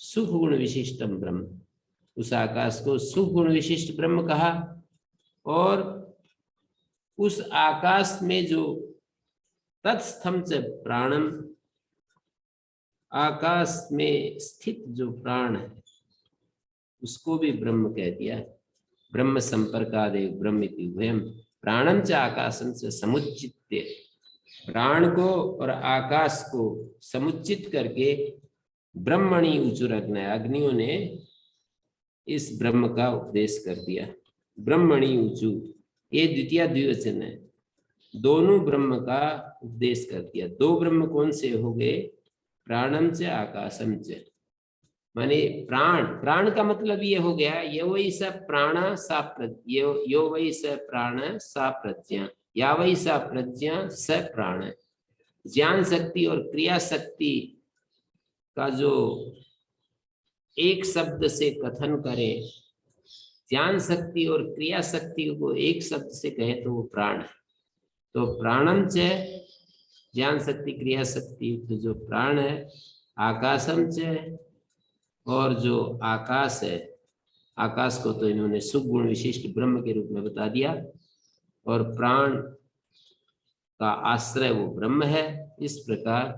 [SPEAKER 1] सुख गुण विशिष्टम ब्रह्म, उस आकाश को सुख गुण विशिष्ट ब्रह्म कहा। और उस आकाश में जो तत्स्थम च प्राणम, आकाश में स्थित जो प्राण है उसको भी ब्रह्म कह दिया। ब्रह्म संपर्कादेव ब्रह्म इति उभयम, प्राणम च आकाशम से समुचित्य। प्राण को और आकाश को समुचित करके ब्रह्मणि ऊचुर अग्नि, अग्नियों ने इस ब्रह्म का उपदेश कर दिया। ब्रह्मणि ऊचु, ये द्वितीय द्विवचन है, दोनों ब्रह्म का उपदेश कर दिया। दो ब्रह्म कौन से हो गए? प्राणम च आकाशम च। माने प्राण, प्राण का मतलब ये हो गया, यो वही स प्राण सा प्रज्ञा, यो वही स प्राण सा प्रज्ञा, या वही सा प्रज्ञा स प्राण। ज्ञान शक्ति और क्रिया शक्ति का जो एक शब्द से कथन करें, ज्ञान शक्ति और क्रिया शक्ति को एक शब्द से कहे तो वो प्राण है। तो प्राणम च, ज्ञान शक्ति क्रिया शक्ति तो जो प्राण है, आकाशम च, और जो आकाश है, आकाश को तो इन्होंने सुख गुण विशिष्ट ब्रह्म के रूप में बता दिया, और प्राण का आश्रय वो ब्रह्म है। इस प्रकार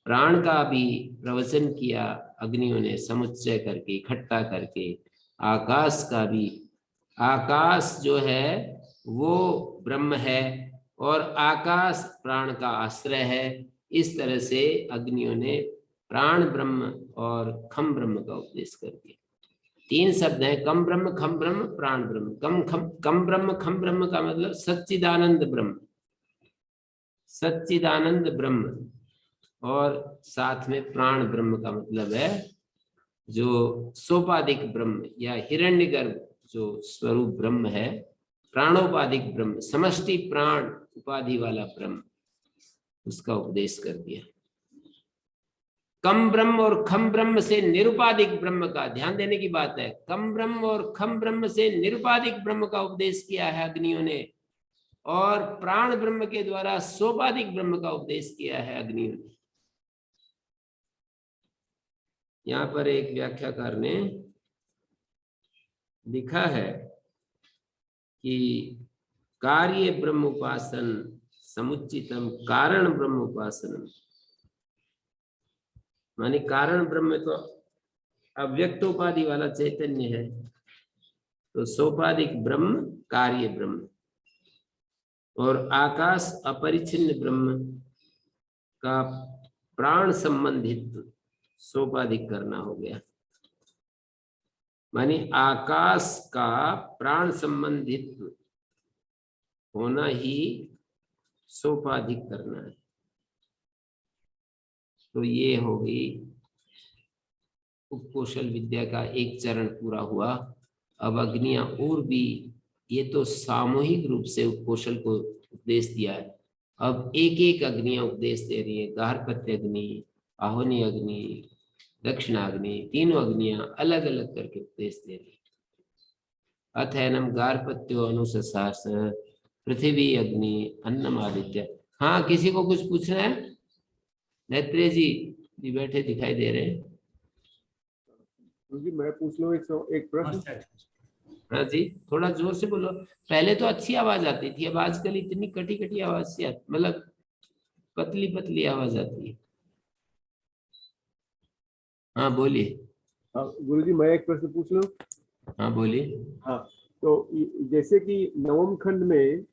[SPEAKER 1] प्राण का भी प्रवचन किया अग्नियों ने समुच्चय करके, इकट्ठा करके। आकाश का भी, आकाश जो है वो ब्रह्म है और आकाश प्राण का आश्रय है। इस तरह से अग्नियों ने प्राण ब्रह्म और खम ब्रह्म का उपदेश कर दिया। तीन शब्द हैं, कम ब्रह्म, खम ब्रह्म, प्राण ब्रह्म। कम ब्रह्म खम ब्रह्म का मतलब सच्चिदानंद ब्रह्म, सच्चिदानंद ब्रह्म, और साथ में प्राण ब्रह्म का मतलब है जो सोपाधिक ब्रह्म या हिरण्यगर्भ जो स्वरूप ब्रह्म है, प्राणोपाधिक ब्रह्म, समष्टि प्राण उपाधि वाला ब्रह्म, उसका उपदेश कर दिया। कम ब्रह्म और खम ब्रह्म से निरुपाधिक ब्रह्म का, ध्यान देने की बात है, कम ब्रह्म और खम ब्रह्म से निरुपाधिक ब्रह्म का उपदेश किया है अग्नियों ने, और प्राण ब्रह्म के द्वारा सोपाधिक ब्रह्म का उपदेश किया है अग्नियों ने। यहाँ पर एक व्याख्याकार ने लिखा है कि कार्य ब्रह्म उपासन समुचितम कारण ब्रह्म उपासनम, माने कारण ब्रह्म तो अव्यक्तोपाधि वाला चैतन्य है, तो सोपाधिक ब्रह्म कार्य ब्रह्म, और आकाश अपरिच्छिन्न ब्रह्म का प्राण संबंधित सोपाधिक करना हो गया। माने आकाश का प्राण संबंधित होना ही सोपाधिक करना है। तो ये होगी उपकौशल विद्या का एक चरण पूरा हुआ। अब अग्नियां और भी, ये तो सामूहिक रूप से उपकौशल को उपदेश दिया है, अब एक एक अग्नियां उपदेश दे रही है। गार्हपत्य अग्नि, आहोनी अग्नि, दक्षिणाग्नि, तीनों अग्नियां अलग अलग करके उपदेश दे रही है। अथैनम गार्हपत्यो अनुससास पृथ्वी अग्नि अन्नमादित्य। हाँ, किसी को कुछ पूछना है? नेत्रे जी बैठे दिखाई दे रहे हैं।
[SPEAKER 4] जी मैं पूछ लूं एक प्रश्न।
[SPEAKER 1] हाँ जी, थोड़ा जोर से बोलो। पहले तो अच्छी आवाज आती थी, अब आजकल इतनी कटी कटी आवाज से मतलब पतली पतली आवाज आती है। हाँ बोलिए।
[SPEAKER 4] गुरुजी मैं एक प्रश्न पूछ लूं?
[SPEAKER 1] हाँ बोलिए।
[SPEAKER 4] हाँ, तो जैसे कि नवम खंड में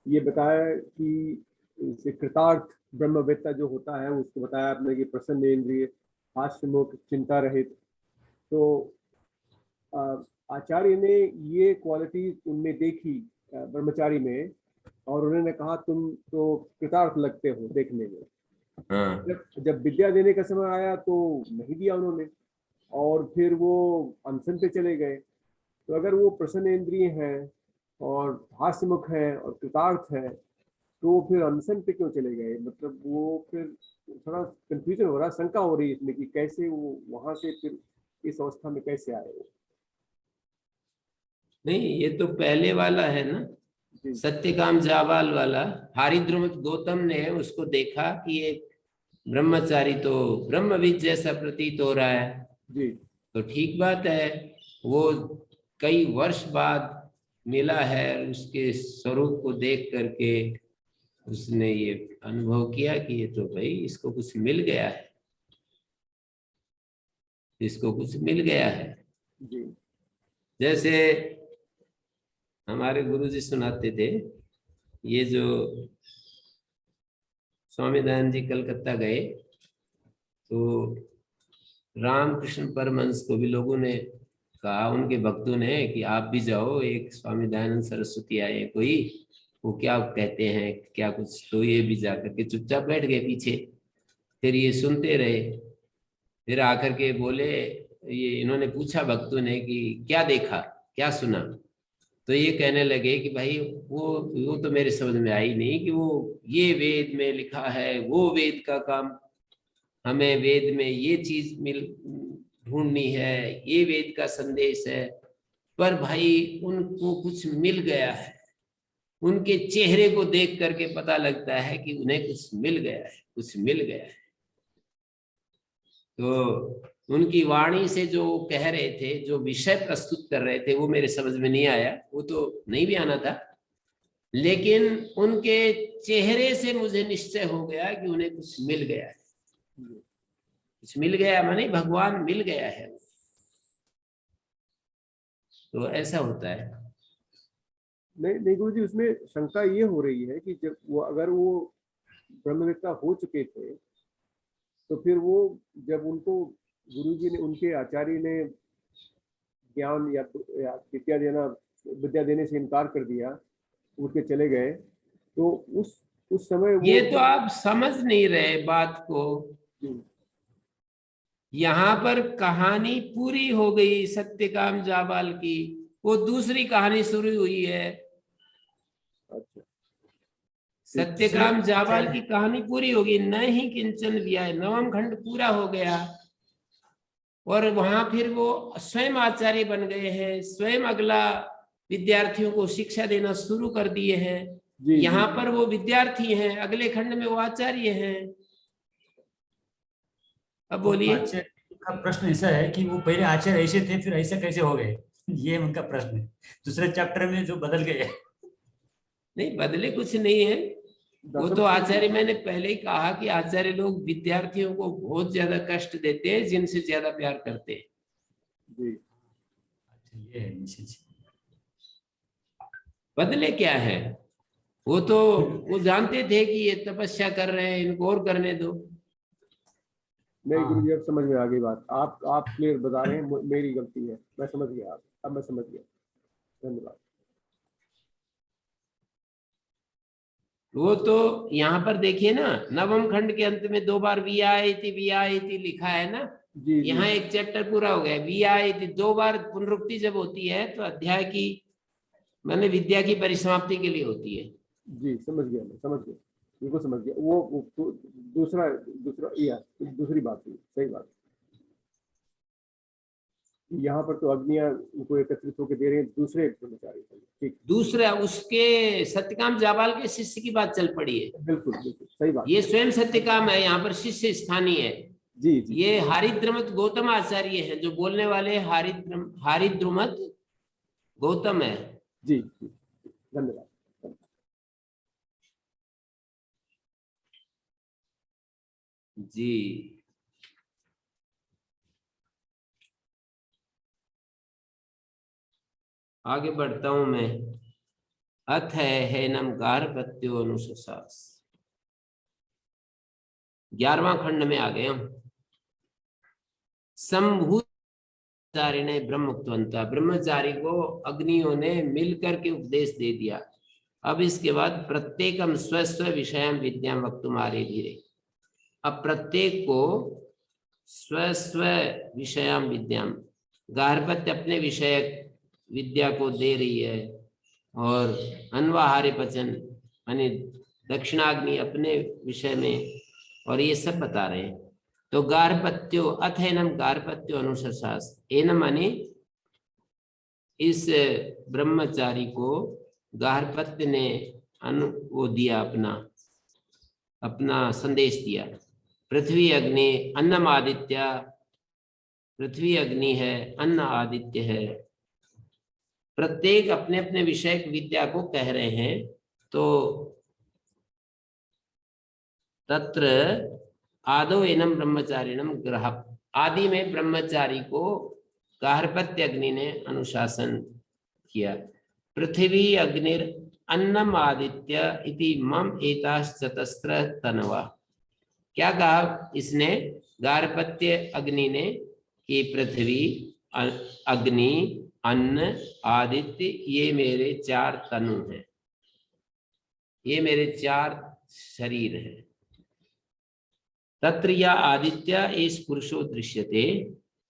[SPEAKER 4] ये बताया कि इसे कृतार्थ ब्रह्मवेत्ता जो होता है उसको बताया आपने कि प्रसन्न इंद्रिय, हास्यमुख, चिंता रहित। तो आचार्य ने ये क्वालिटी उनमें देखी ब्रह्मचारी में, और उन्होंने कहा तुम तो कृतार्थ लगते हो देखने में।
[SPEAKER 1] हाँ
[SPEAKER 4] जब विद्या देने का समय आया तो नहीं दिया उन्होंने, और फिर वो अनशन पे चले गए। तो अगर वो प्रसन्न इंद्रिय हैं और हास्यमुख है और कृतार्थ है, तो फिर अनशन पे क्यों चले गए? मतलब वो फिर थोड़ा कंफ्यूजन हो रहा, शंका हो रही है इसमें कि कैसे वो वहां से फिर इस अवस्था में कैसे आए वो।
[SPEAKER 1] नहीं, ये तो पहले वाला है ना,
[SPEAKER 4] जी
[SPEAKER 1] सत्यकाम जाबाल वाला। हरिद्रुमत गौतम ने उसको देखा कि ये ब्रह्मचारी तो ब्रह्मविद जैसा प्रतीत हो रहा है,
[SPEAKER 4] जी
[SPEAKER 1] तो ठीक बात है। वो कई वर्ष बाद मिला है, उसके स्वरूप को देख करके उसने ये अनुभव किया कि ये तो भाई इसको कुछ मिल गया है, इसको कुछ मिल गया है।
[SPEAKER 4] जी
[SPEAKER 1] जैसे हमारे गुरुजी सुनाते थे, ये जो स्वामी दयानंद जी कलकत्ता गए तो रामकृष्ण परमहंस को भी लोगों ने कहा, उनके भक्तों ने, कि आप भी जाओ, एक स्वामी दयानंद सरस्वती आए कोई, वो क्या कहते हैं क्या कुछ। तो ये भी जाकर के चुपचाप बैठ गए पीछे, फिर ये सुनते रहे। फिर आकर के बोले, ये इन्होंने पूछा भक्तों ने कि क्या देखा क्या सुना। तो ये कहने लगे कि भाई वो तो मेरे समझ में आई नहीं कि वो ये वेद में लिखा है, वो वेद का काम, हमें वेद में ये चीज मिल ढूंढनी है, ये वेद का संदेश है। पर भाई उनको कुछ मिल गया है, उनके चेहरे को देख करके पता लगता है कि उन्हें कुछ मिल गया है, कुछ मिल गया है। तो उनकी वाणी से जो कह रहे थे, जो विषय प्रस्तुत कर रहे थे, वो मेरे समझ में नहीं आया, वो तो नहीं भी आना था, लेकिन उनके चेहरे से मुझे निश्चय हो गया कि उन्हें कुछ मिल गया है। कुछ मिल गया माने भगवान मिल गया है। तो ऐसा होता है।
[SPEAKER 4] नहीं नहीं गुरु जी, उसमें शंका ये हो रही है कि जब वो अगर वो ब्रह्मवेत्ता हो चुके थे, तो फिर वो जब उनको गुरु जी ने, उनके आचार्य ने ज्ञान या विद्या देने से इनकार कर दिया, उठ के चले गए, तो उस समय वो
[SPEAKER 1] ये तो आप समझ नहीं रहे बात को। यहाँ पर कहानी पूरी हो गई सत्यकाम जाबाल की, वो दूसरी कहानी शुरू हुई है।
[SPEAKER 4] अच्छा
[SPEAKER 1] सत्यकाम जाबाल की कहानी पूरी होगी, न ही किंचन व्याय, नवम खंड पूरा हो गया, और वहां फिर वो स्वयं आचार्य बन गए हैं, स्वयं अगला विद्यार्थियों को शिक्षा देना शुरू कर दिए हैं।
[SPEAKER 4] जी
[SPEAKER 1] यहाँ पर वो विद्यार्थी हैं, अगले खंड में वो आचार्य हैं। अब बोलिए।
[SPEAKER 5] आचार्य का प्रश्न ऐसा है कि वो पहले आचार्य ऐसे थे, फिर ऐसा कैसे हो गए? ये उनका प्रश्न है, दूसरे चैप्टर में जो बदल गए।
[SPEAKER 1] नहीं, बदले कुछ नहीं है, वो तो आचार्य, मैंने पहले ही कहा कि आचार्य लोग विद्यार्थियों को बहुत ज्यादा कष्ट देते हैं जिनसे ज्यादा प्यार करते हैं।
[SPEAKER 4] जी
[SPEAKER 5] ये है मैसेज।
[SPEAKER 1] बदले क्या है? वो तो वो जानते थे कि ये तपस्या कर रहे हैं, इनको और करने दो।
[SPEAKER 4] नहीं गुरु जी, अब समझ में आ गई बात। आप क्लियर बता रहे हैं, मेरी गलती है, मैं समझ गया। अब मैं समझ गया, धन्यवाद।
[SPEAKER 1] वो तो यहाँ पर देखिए ना, नवम खंड के अंत में 2 बार विया इति लिखा है ना,
[SPEAKER 4] जी जी
[SPEAKER 1] यहाँ एक चैप्टर पूरा हो गया। विया इति 2 बार पुनरुक्ति जब होती है तो अध्याय की मैंने विद्या की परिसमाप्ति के लिए होती है।
[SPEAKER 4] जी, समझ गया, मैं समझ गया, बिल्कुल समझ गया। वो दूसरा दूसरा या दूसरी बात हुई, सही बात। यहाँ पर तो अग्नियां उनको एकत्रित होकर दे रहे हैं दूसरे ब्रह्मचारी को। ठीक,
[SPEAKER 1] दूसरा उसके सत्यकाम जाबाल के शिष्य की बात चल पड़ी है।
[SPEAKER 4] बिल्कुल बिल्कुल सही बात।
[SPEAKER 1] ये स्वयं सत्यकाम है, यहाँ पर शिष्य स्थानीय है।
[SPEAKER 4] जी जी
[SPEAKER 1] ये हारिद्रमत गौतम आचार्य हैं, जो बोलने वाले हारिद्रमत गौतम है।
[SPEAKER 4] जी जी, धन्यवाद।
[SPEAKER 1] जी आगे बढ़ता हूं मैं। अथ हैनम गार्हपत्यो अनुशास, 11वां खंड में आ गया हूं। संभूचारी ने ब्रह्मोक्तवंता, ब्रह्मचारी को अग्नियों ने मिलकर के उपदेश दे दिया। अब इसके बाद प्रत्येकम स्व स्व विषय विद्या वक्तुम आरे धीरे। अब प्रत्येक को स्व स्व विषयाम विद्याम, गार्हपत्य अपने विषय विद्या को दे रही है, और अन्वाहार्य पचन यानी दक्षिणाग्नि अपने विषय में, और ये सब बता रहे हैं। तो गार्हपत्यो अथ एनम गार्हपत्यो अनुशास, एनम माने इस ब्रह्मचारी को गार्हपत्य ने वो दिया, अपना संदेश दिया। पृथ्वी अग्नि अन्नम आदित्य, पृथ्वी अग्नि है, अन्न आदित्य है। प्रत्येक अपने अपने विषय विद्या को कह रहे हैं। तो तत्र आदो एनम ब्रह्मचारिणम ग्रह, आदि में ब्रह्मचारी को गार्हपत्य अग्नि ने अनुशासन किया। पृथ्वी अग्निर अन्नम आदित्य इति मम एताश्चतस्र तनवा। क्या कहा इसने गार्हपत्य अग्नि ने कि पृथ्वी अग्नि अन्न आदित्य ये मेरे 4 तनु हैं, ये मेरे 4 शरीर हैं। तत्र या आदित्य इस पुरुषो दृश्यते,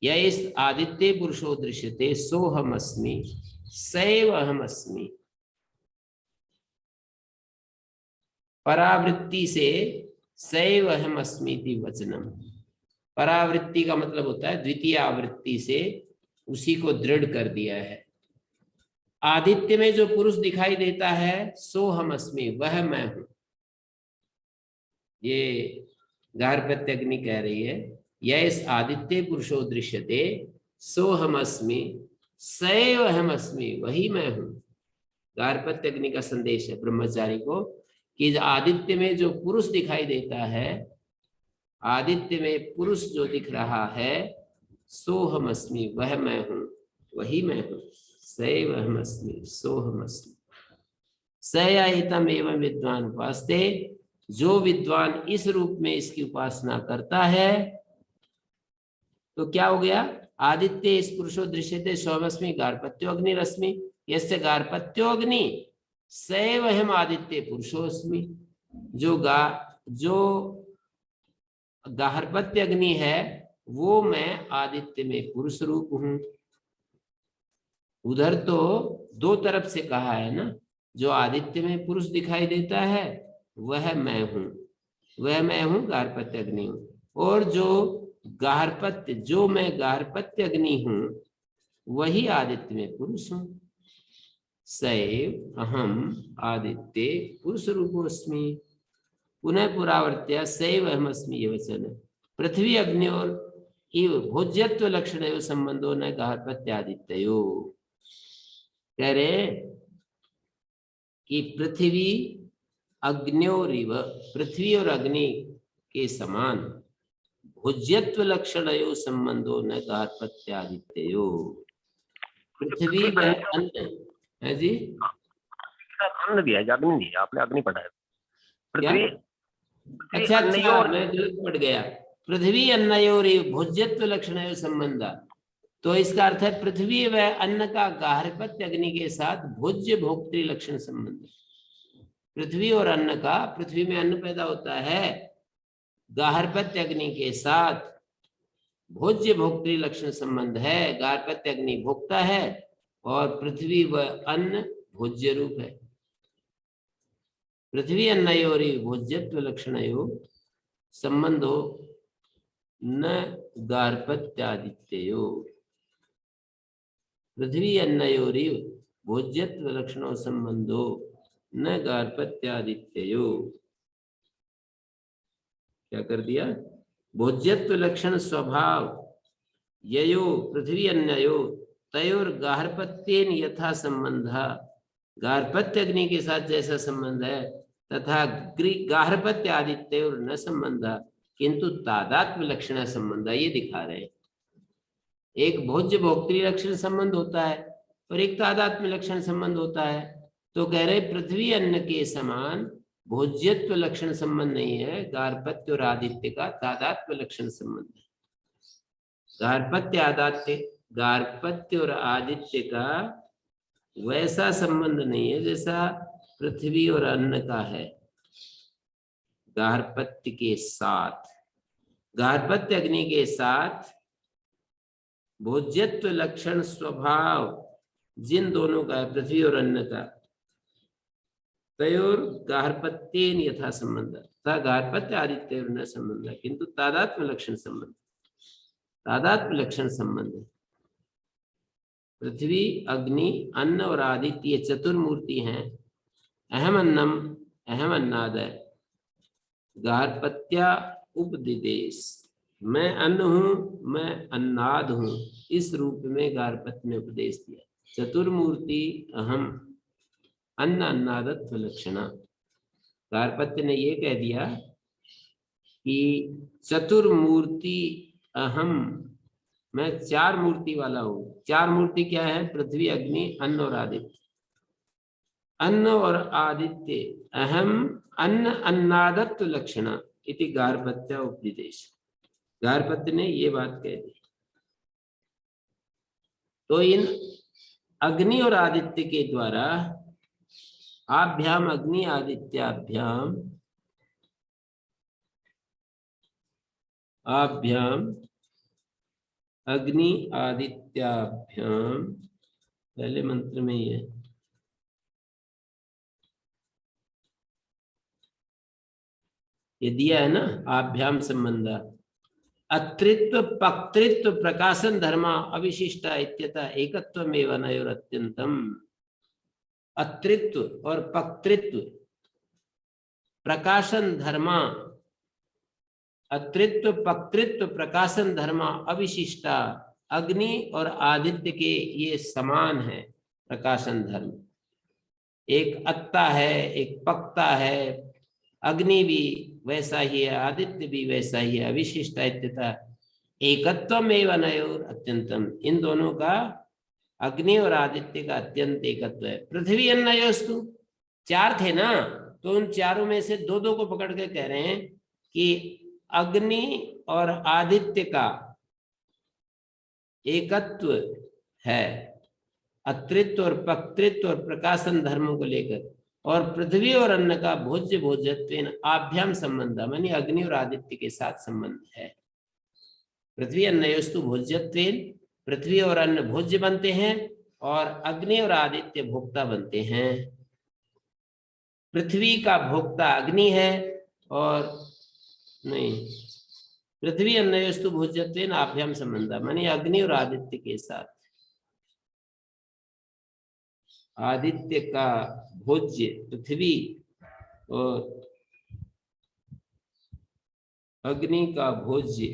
[SPEAKER 1] या इस आदित्य पुरुषो दृश्यते, सोहमस्मि सैव अहमस्मि। परावृत्ति से सैव अहमस्मि इति वचनम। परावृत्ति का मतलब होता है द्वितीय आवृत्ति से उसी को दृढ़ कर दिया है। आदित्य में जो पुरुष दिखाई देता है सोहमस्मि, वह मैं हूं। ये गार्हपत्य अग्नि कह रही है, यह इस आदित्य पुरुषो दृश्यते सोहमस्मि सैव अहमस्मि, वही मैं हूं। गार्हपत्य अग्नि का संदेश है ब्रह्मचारी को कि आदित्य में जो पुरुष दिखाई देता है, आदित्य में पुरुष जो दिख रहा है, सोहमस्मि वह मैं हूं, वही मैं हूं। सैव अहमस्मि सोहमस्मि। सयाहितम एवं विद्वान उपासते, जो विद्वान इस रूप में इसकी उपासना करता है, तो क्या हो गया? आदित्य इस पुरुषो दृश्यते सोहमस्मि गार्हपत्यो अग्निरस्मि, यस्य गार्हपत्यो अग्नि सैव अहम आदित्य पुरुषोस्मि। जो गार्हपत्य अग्नि है वो मैं आदित्य में पुरुष रूप हूं। उधर तो 2 तरफ से कहा है ना, जो आदित्य में पुरुष दिखाई देता है वह मैं हूं, वह मैं हूं, गार्हपत्य अग्नि हूं। और जो मैं गार्हपत्य अग्नि हूं वही आदित्य में पुरुष हूं। सैव अहम आदित्य पुरुष रूपोस्मि। पुनः पुरावर्त्य सैव अहमस्मि ये वचन है। पृथ्वी अग्नियोर इव भोज्यत्व लक्षण संबंधो न गार्हपत्य आदित्यो। कह रहे कि पृथ्वी अग्न्योरिव, पृथ्वी और अग्नि के समान भोज्यत्व लक्षणयो संबंधो न गार्हपत्य आदित्यो। पृथ्वी में अन्न है जी,
[SPEAKER 3] अन्न दिया है, अग्नि नहीं है, आपने अग्नि पढ़ा है। पृथ्वी
[SPEAKER 1] अच्छा
[SPEAKER 3] अन्नयोर,
[SPEAKER 1] मैं गलत पढ़ गया। पृथ्वी अन्नयोर भोज्यत्व लक्षण संबंध, तो इसका अर्थ है पृथ्वी व अन्न का गार्हपत्य अग्नि के साथ भोज्य भोक्तृ लक्षण संबंध। पृथ्वी और अन्न का, पृथ्वी में अन्न पैदा होता है, गार्हपत्य अग्नि के साथ भोज्य भोक्तृ लक्षण संबंध है। गार्हपत्य अग्नि भोक्ता है और पृथ्वी व अन्न भोज्य रूप है। पृथ्वी अन्नयोर भोज्यत्व लक्षणयो संबंधो न गार्हपत्यादित्यो। पृथ्वी अन्नयोर भोज्यत्व लक्षणों संबंधो न गार्हपत्यादित्यो। क्या कर दिया? भोज्यत्व लक्षण स्वभाव ययो पृथ्वी अन्नयो तयोर गार्हपत्येन यथा संबंध। गार्हपत्य अग्नि के साथ जैसा संबंध है तथा गार्हपत्य आदित्य और न संबंध, किंतु तादात्म्य लक्षण संबंध ये दिखा रहे हैं। एक भोज्य भोक्तृ लक्षण संबंध होता है और एक तादात्म्य लक्षण संबंध होता है। तो कह रहे पृथ्वी अन्न के समान भोज्यत्व लक्षण संबंध नहीं है, गार्हपत्य और आदित्य का तादात्म्य लक्षण संबंध है। गार्हपत्य और आदित्य का वैसा संबंध नहीं है जैसा पृथ्वी और अन्न का है। गार्हपत्य के साथ, गार्हपत्य अग्नि के साथ भोज्यत्व लक्षण स्वभाव जिन दोनों का है, पृथ्वी और अन्न का, तयोर गार्हपत्येन यथा संबंध, तथा गार्हपत्य आदित्य न संबंध, किंतु तादात्म्य लक्षण संबंध, तादात्म्य लक्षण संबंध है। पृथ्वी अग्नि अन्न और आदित्य चतुर्मूर्ति हैं। अहम अन्नम अहम अन्नादय गार्हपत्या उपदिदेश। मैं अन्न हूं, मैं अन्नाद हूं, इस रूप में गार्हपत्य ने उपदेश दिया। चतुर्मूर्ति अहम अन्न अन्नादत्व लक्षणा। गार्हपत्य ने ये कह दिया कि चतुर्मूर्ति अहम, मैं चार मूर्ति वाला हूं। चार मूर्ति क्या है? पृथ्वी अग्नि अन्न और आदित्य। अन्न और आदित्य अहम अन्न अन्नादत्व लक्षणा इति गार्हपत्य उपदेश। गार्हपत्य ने ये बात कह दी। तो इन अग्नि और आदित्य के द्वारा आभ्याम अग्नि आदित्याभ्याम आभ्याम अग्नि आदित्याभ्याम, पहले मंत्र में ही है, ये दिया है ना, आभ्याम संबंध। अत्रित्व पक्तृत्व प्रकाशन धर्मा अविशिष्टा इत्यतः एकत्वमेव नयोर अत्यंतम। अत्रित्व और पक्तृत्व प्रकाशन धर्मा, अत्रित्व पक्तृत्व प्रकाशन धर्मा अविशिष्टा, अग्नि और आदित्य के ये समान है प्रकाशन धर्म। एक अत्ता है, एक पक्ता है, अग्नि भी वैसा ही है, आदित्य भी वैसा ही है। अविशिष्टा इत्यतः एकत्वमेव नयोर अत्यंतम, इन दोनों का, अग्नि और आदित्य का अत्यंत एकत्व है। पृथ्वी अन्नयोस्तु, चार थे ना, तो उन चारों में से दो दो को पकड़ के कह रहे हैं कि अग्नि और आदित्य का एकत्व है, अत्रित्व और पक्तृत्व और प्रकाशन धर्मों को लेकर। और पृथ्वी और अन्न का भोज्य भोज्यत्वेन आभ्याम संबंध, मानी अग्नि और आदित्य के साथ संबंध है। पृथ्वी अन्नयोस्तु भोज्यत्वेन, पृथ्वी और अन्न भोज्य बनते हैं और अग्नि और आदित्य भोक्ता बनते हैं। पृथ्वी का भोक्ता अग्नि है और नहीं, पृथ्वी अन्नयोस्तु भोज्यत्वेन आभ्याम संबंध, मानी अग्नि और आदित्य के साथ। आदित्य का भोज्य पृथ्वी और अग्नि का भोज्य,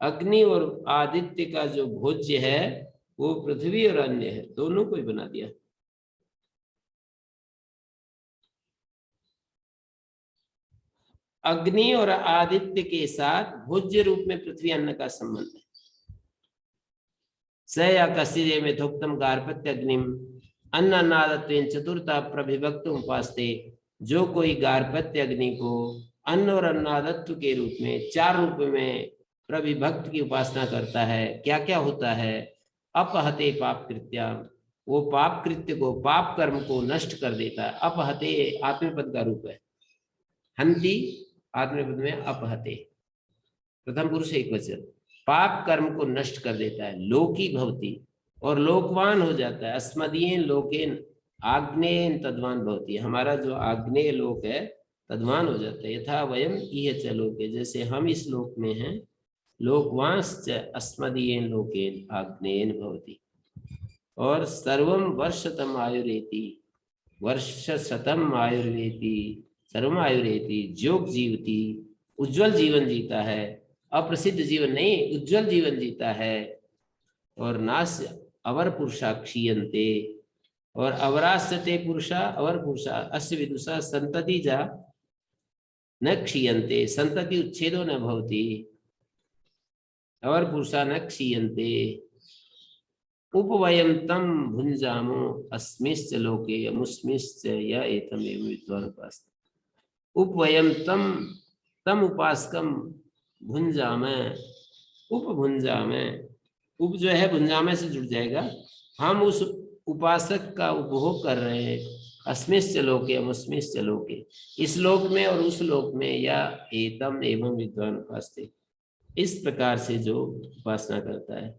[SPEAKER 1] अग्नि और आदित्य का जो भोज्य है वो पृथ्वी और अन्य है, दोनों को ही बना दिया। अग्नि और आदित्य के साथ भोज्य रूप में पृथ्वी अन्न का संबंध है। स या कस्य में थोक्तम गार्हपत्य अग्निम अन्न अन्नादत्वेन चतुर्था प्रविभक्त उपास्ते। जो कोई गार्हपत्य अग्नि को अन्न और अन्नादत्व के रूप में, चार रूप में प्रविभक्त की उपासना करता है, क्या क्या होता है? अपहते पाप कृत्या, वो पाप कृत्य को, पाप कर्म को नष्ट कर देता है। अपहते आत्मपद का रूप है, हंति आत्मपद में अपहते, प्रथम पुरुष एक वचन। पाप कर्म को नष्ट कर देता है, लोकी भवति, और लोकवान हो जाता है। अस्मदीयेन लोकेन आग्नेयेन तद्वान भवति, हमारा जो आग्नेय लोक है तद्वान हो जाता है। यथा वयम इह च लोके, जैसे हम इस लोक में हैं, लोकवांश्च अस्मदीयेन लोकेन आग्नेयेन भवति। और सर्वम वर्षतम आयुरेति, वर्ष शतम आयुर्वेति, सर्वम आयुरेति, जोग जीवति, उज्जवल जीवन जीता है, अप्रसिद्ध जीवन नहीं, उज्जवल जीवन जीता है। और नास अवर पुरुषा क्षीयन्ते, और अवरास्यते पुरुषा, अवर पुरुषा अस्य विदुषा संतति जा न क्षीयन्ते, संतति उच्छेदो न भवति, अवर पुरुषा न क्षीयन्ते। उपवयम तम भुंजामो अस्मिश्च लोके अमुस्मिश्च य एतमेव विद्वान् उपासते। उपवयम तम, तम उपासकम भुंजामे, उपभुंजामे, उप जो है भुंजामे से जुड़ जाएगा, हम उस उपासक का उपभोग कर रहे हैं। अस्मिश्च लोके अमुस्मिश्च लोके, इस लोक में और उस लोक में, या एतम एवं विद्वान् उपासते, इस प्रकार से जो उपासना करता है।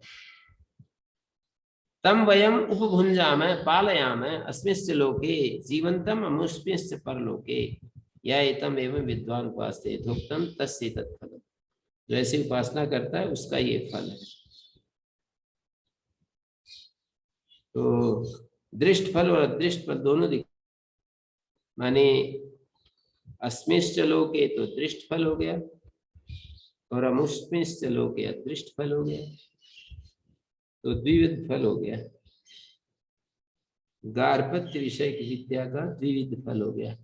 [SPEAKER 1] तम वयम उपभुंजामः पालयामः अस्मिश्च लोके जीवंतम अमुष्मिश्च परलोके या एतम एवं विद्वान् उपासते यथोक्तम तस्य तत्फलम्। जो ऐसी उपासना करता है उसका ये फल है। तो दृष्ट फल और अदृष्ट फल दोनों दिख, माने अस्मिश्च लोके तो दृष्ट फल हो गया और अमुष्मिश्च लोके अदृष्ट फल हो गया, तो द्विविध फल हो गया। गार्हपत्य विषय की विद्या का द्विविध फल हो गया।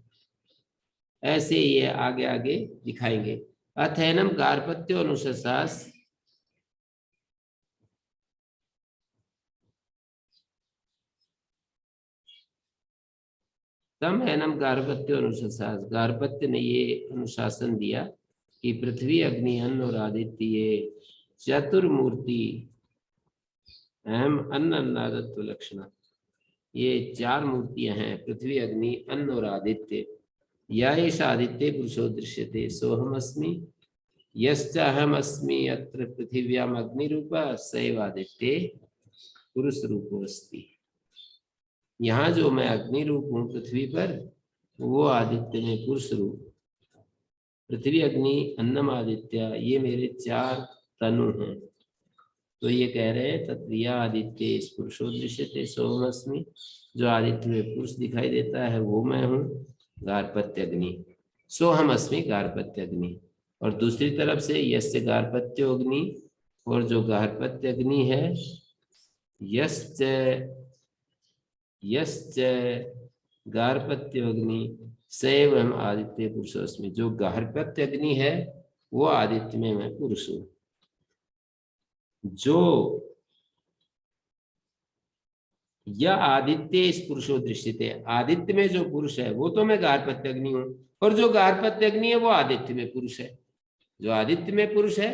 [SPEAKER 1] ऐसे ये आगे आगे दिखाएंगे। अथैनम गार्हपत्यो अनुशास, तम हैनम गार्हपत्यो अनुशास, गार्हपत्य ने ये अनुशासन दिया कि पृथ्वी अग्नि अन्न और आदित्य ये चतुर्मूर्ति अहम अन्न अन्नादत्व लक्षण, ये चार मूर्तियां हैं, पृथ्वी अग्नि अन्न और आदित्य। या एष आदित्य पुरुषो दृश्यते सोहम अस्मि, यश्च अहम अस्मि अत्र पृथिव्याम अग्नि रूपा सैव आदित्य पुरुष रूपो अस्ति। यहाँ जो मैं अग्नि रूप हूँ पृथ्वी पर, वो आदित्य में पुरुष रूप। पृथ्वी अग्नि अन्नम आदित्य ये मेरे चार तनु हैं। तो ये कह रहे हैं तत्रिया आदित्य इस पुरुषो दृश्यते सोमस्मि, जो आदित्य में पुरुष दिखाई देता है वो मैं हूँ, गार्हपत्य अग्नि, सोहम अस्मि गार्हपत्य अग्नि। और दूसरी तरफ से यस्य गार्हपत्यो अग्नि, और जो गार्हपत्य अग्नि है, यश्च गार्हपत्य अग्नि सैव हम आदित्य पुरुषोस्मि, जो गार्हपत्य अग्नि है वो आदित्य में मैं पुरुष हूँ। जो या आदित्य इस पुरुषो दृश्यते, आदित्य में जो पुरुष है वो तो मैं गार्हपत्य अग्नि हूँ, और जो गार्हपत्य अग्नि है वो आदित्य में पुरुष है। जो आदित्य में पुरुष है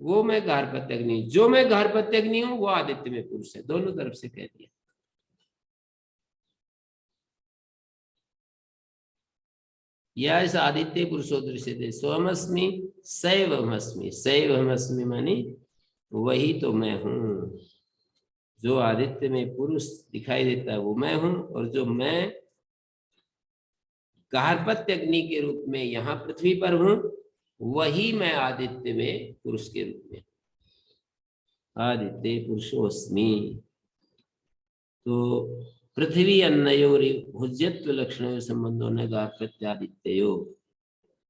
[SPEAKER 1] वो मैं गार्हपत्य अग्नि, जो मैं गार्हपत्य अग्नि हूँ वो आदित्य में पुरुष है। दोनों तरफ से कह दिया। या इस आदित्य पुरुषो दृश्यते सोमस्मि सैवमस्मि, सैवमस्मि मानी वही तो मैं हूँ। जो आदित्य में पुरुष दिखाई देता है वो मैं हूँ, और जो मैं गार्हपत्य अग्नि के रूप में यहाँ पृथ्वी पर हूँ वही मैं आदित्य में पुरुष के रूप में, आदित्य पुरुषोस्मि। तो पृथ्वी अन्नयोर भुज्यत्व लक्षण संबंधो न गार्हपत्यादित्यो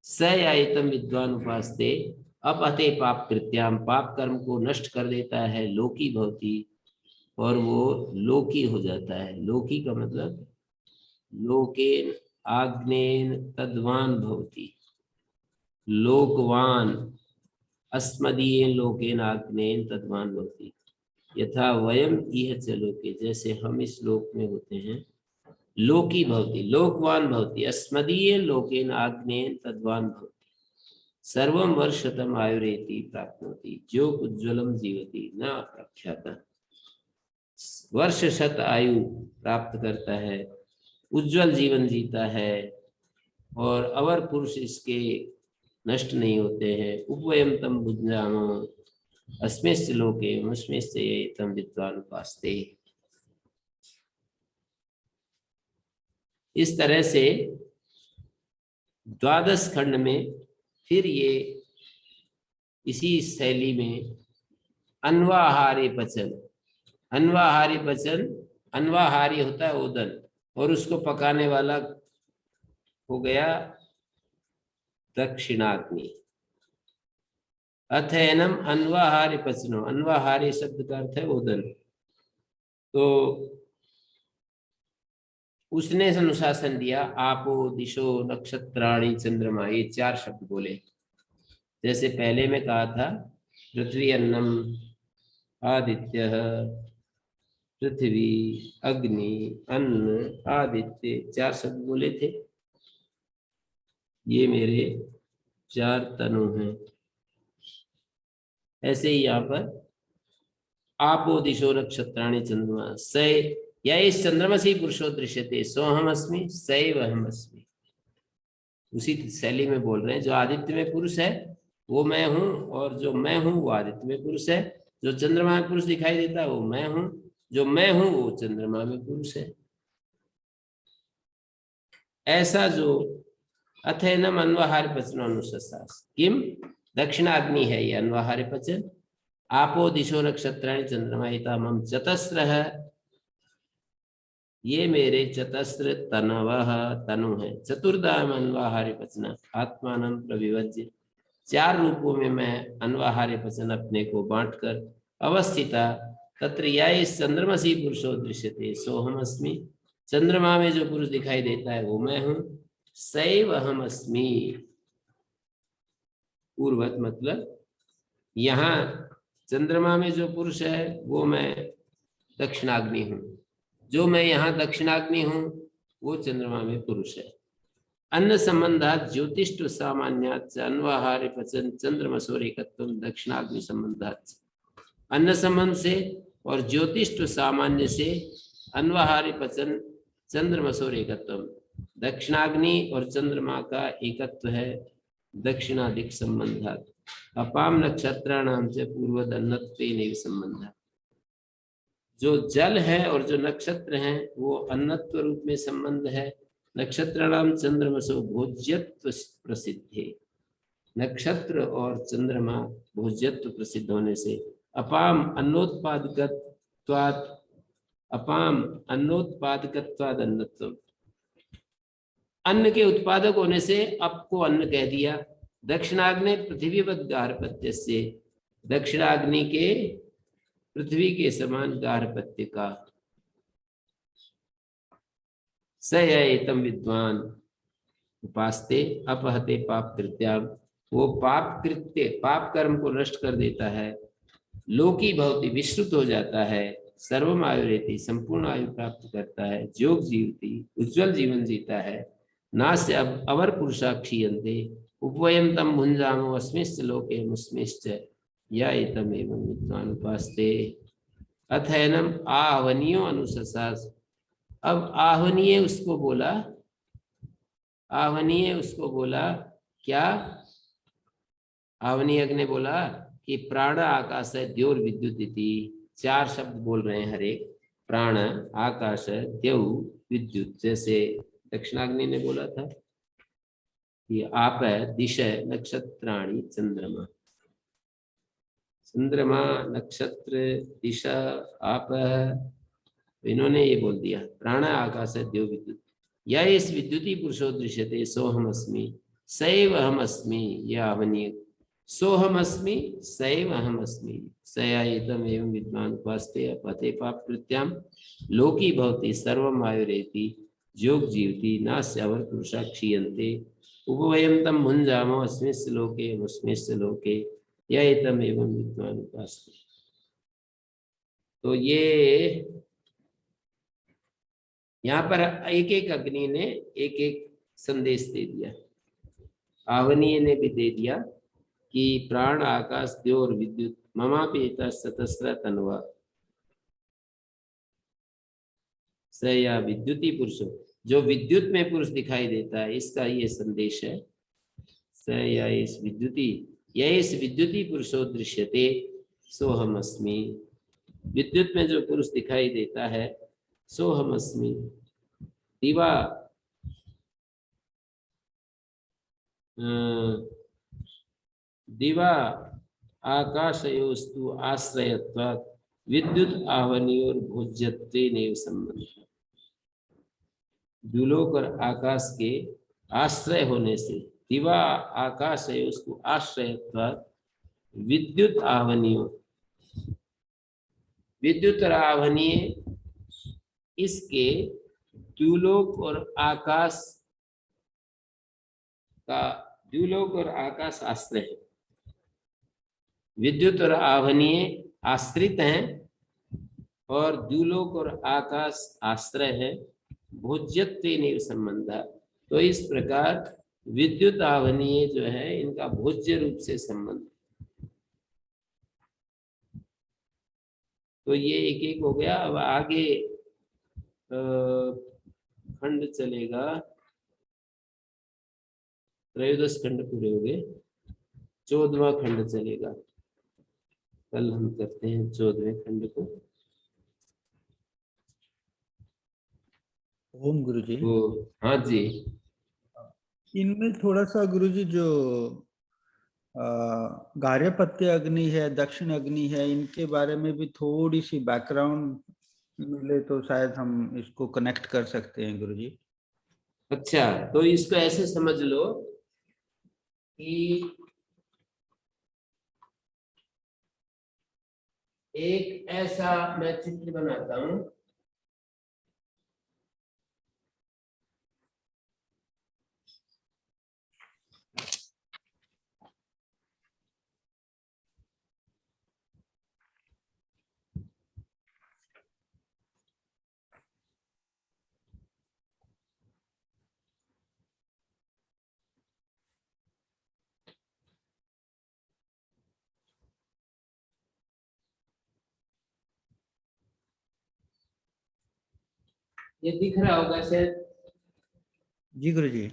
[SPEAKER 1] स आयतम विद्वान उपासते अपहते पाप कृत्याम, पाप कर्म को नष्ट कर देता है, लोकी भवति, और वो लोकी हो जाता है। लोकी का मतलब लोकेन आग्नेन तद्वान भवति, लोकवान अस्मदीयेन लोकेन आग्नेन तद्वान भवति। यथा वयम इह च लोके, जैसे हम इस लोक में होते हैं, लोकी भवति लोकवान भवति, अस्मदीयेन लोकेन आग्नेन तद्वान भवति, सर्वम वर्षतम आयुरेति प्राप्नोति, जो उज्ज्वलम जीवति न प्रख्याता, वर्ष शत आयु प्राप्त करता है, उज्जवल जीवन जीता है, और अवर पुरुष इसके नष्ट नहीं होते हैं। उपवयम तम भुंजामो, अस्मिश्च लोके मुस्मिश्च ये तम विद्वान उपास्ते। इस तरह से द्वादश खंड में फिर ये इसी शैली में अन्वाहारी पचन, अन्वाहारी पचन, अन्वाहारी होता है ओदन और उसको पकाने वाला हो गया दक्षिणाग्नि। अथैनम अन्वाहारी पचनो, अन्वाहारी शब्द का अर्थ है ओदन। तो उसने अनुशासन दिया, आपो दिशो नक्षत्राणि चंद्रमा, ये 4 शब्द बोले। जैसे पहले में कहा था पृथ्वी अन्नम आदित्य, पृथ्वी अग्नि अन्न आदित्य 4 शब्द बोले थे। ये मेरे 4 तनु हैं। ऐसे ही यहाँ पर आपो दिशो नक्षत्राणि चंद्रमा, स या इस चंद्रमा से ही पुरुषो दृश्यते, सोहम अस्मि सैव अहम अस्मि। उसी शैली में बोल रहे हैं, जो आदित्य में पुरुष है वो मैं हूं, और जो मैं हूं वो आदित्य में पुरुष है। जो चंद्रमा में पुरुष दिखाई देता है वो मैं हूं, जो मैं हूं वो चंद्रमा में पुरुष है। ऐसा जो अथैनम अन्वाहार पचनो अनुशास किम, दक्षिणाग्नि है ये अन्वाहार पचन। आपो दिशो नक्षत्राणि चंद्रमा हिता मम चतस्र, ये मेरे चतस्र तनवः तनु है। चतुर्दाम अन्वाहार्य पचन आत्मानं प्रविभज्य, 4 रूपों में मैं अन्वाहार्य पचन अपने को बांटकर अवस्थिता तत्र या इस चंद्रमसी पुरुषो दृश्यते सोहम अस्मि, चंद्रमा में जो पुरुष दिखाई देता है वो मैं हूं। सैव अहम अस्मि, पूर्वत मतलब यहाँ चंद्रमा में जो पुरुष है वो मैं दक्षिणाग्नि हूं, जो मैं यहाँ दक्षिणाग्नि हूं वो चंद्रमा में पुरुष है। अन्न संबंधात ज्योतिष्ट सामान्यात अन्वाहार्य पचन चंद्रमसोरेकत्व दक्षिणाग्नि संबंधात, अन्न संबंध से और ज्योतिष्ट सामान्य से अन्वाहार्य पचन चंद्रमसोरेकत्व, दक्षिणाग्नि और चंद्रमा का एकत्व है दक्षिणादिक संबंधात। अपाम नक्षत्राणाम च पूर्वदन्नत्वेनैव संबंधात्, जो जल है और जो नक्षत्र हैं वो अन्नत्व रूप में संबंध है। नक्षत्राणाम चंद्रमसो भोज्यत्व प्रसिद्ध है, नक्षत्र और चंद्रमा भोज्यत्व प्रसिद्ध होने से अपाम अन्नोत्पादकत्वात्, अपाम अन्नोत्पादकत्वाद अन्नत्व, अन्न के उत्पादक होने से अप को अन्न कह दिया। दक्षिणाग्नि पृथ्वीवत गार्हपत्य से, दक्षिणाग्नि के पृथ्वी के समान गार्हपत्य का। स एतम विद्वान उपास्ते अपहते पाप कृत्याम, वो पाप कृत्य पाप कर्म को नष्ट कर देता है। लोकी भवति, विश्रुत हो जाता है। सर्वम आयुरेति, संपूर्ण आयु प्राप्त करता है। जोग जीवति, उज्जवल जीवन जीता है। नास्य अवर पुरुषा क्षीयन्ते, उपवयम तम भुंजामो अस्मिश्च लोके मुस्मिश्च या एतम एवं विद्वान उपास्ते। अथैनम आहवनीयो अनुशास, अब आहवनीय उसको बोला, आहवनीय उसको बोला क्या, आहवनीय ने बोला कि प्राण आकाश द्योर विद्युत इति, 4 शब्द बोल रहे हैं हर एक, प्राण आकाश द्यौ विद्युत। जैसे दक्षिणाग्नि ने बोला था कि आप दिश नक्षत्राणि चंद्रमा, चंद्रमा नक्षत्र दिशा आप, इन्होंने ये बोल दिया प्राण आकाश द्यो विद्युत। या इस विद्युती पुरुषो दृश्यते सोहम अस्मि सैव अहम अस्मि, यह आवनीय सोहम अस्मि सैव अहम अस्मि सयातम एवं विद्वान उपास्ते अपते पाप कृत्याम लोकी भवति सर्वम आयुरेति जोग जीवति नास्य अवर पुरुषा क्षीयन्ते उपवयं तम भुंजामो अस्मिस् लोके मुस्मिस् लोके यतम एवं विद्वान उपास्ते। तो ये यहाँ पर एक एक अग्नि ने एक एक संदेश दे दिया। आवनीय ने भी दे दिया कि प्राण आकाश द्यो और विद्युत ममापेता सतस्र तन्वा स, या विद्युती पुरुष, जो विद्युत में पुरुष दिखाई देता है, इसका ये संदेश है। स या इस विद्युती, या इस विद्युती पुरुषो दृश्यते, सोहम अस्मि। विद्युत में जो पुरुष दिखाई देता है सोहम अस्मि। दिवा दिवा आकाशयोस्तु आश्रयत्वात् विद्युत आवनियोर भोज्यत्वेनैव संबंधः। द्युलोक और आकाश के आश्रय होने से, दिवा आकाशयोस्तु आश्रयत्वात् विद्युत आवनियों, विद्युत और आवनीय इसके द्युलोक और आकाश का, द्युलोक और आकाश आश्रय है। विद्युत और आवनीय आश्रित हैं और द्युलोक और आकाश आश्रय है। भोज्यत्वेनैव संबंधः, तो इस प्रकार विद्युत आवनीय जो है इनका भोज्य रूप से संबंध। तो ये एक एक हो गया। अब आगे खंड चलेगा, त्रयोदश खंड पूरे हो गए, 14वां खंड चलेगा। कल हम करते हैं 14वें खंड को।
[SPEAKER 2] ओम गुरुजी।
[SPEAKER 1] तो हाँ जी,
[SPEAKER 2] इनमें थोड़ा सा गुरुजी जो गार्हपत्य अग्नि है, दक्षिण अग्नि है, इनके बारे में भी थोड़ी सी बैकग्राउंड मिले तो शायद हम इसको कनेक्ट कर सकते हैं गुरुजी।
[SPEAKER 1] अच्छा तो इसको ऐसे समझ लो कि एक ऐसा मैं चित्र बनाता हूं, ये दिख रहा होगा शायद।
[SPEAKER 2] जी गुरुजी।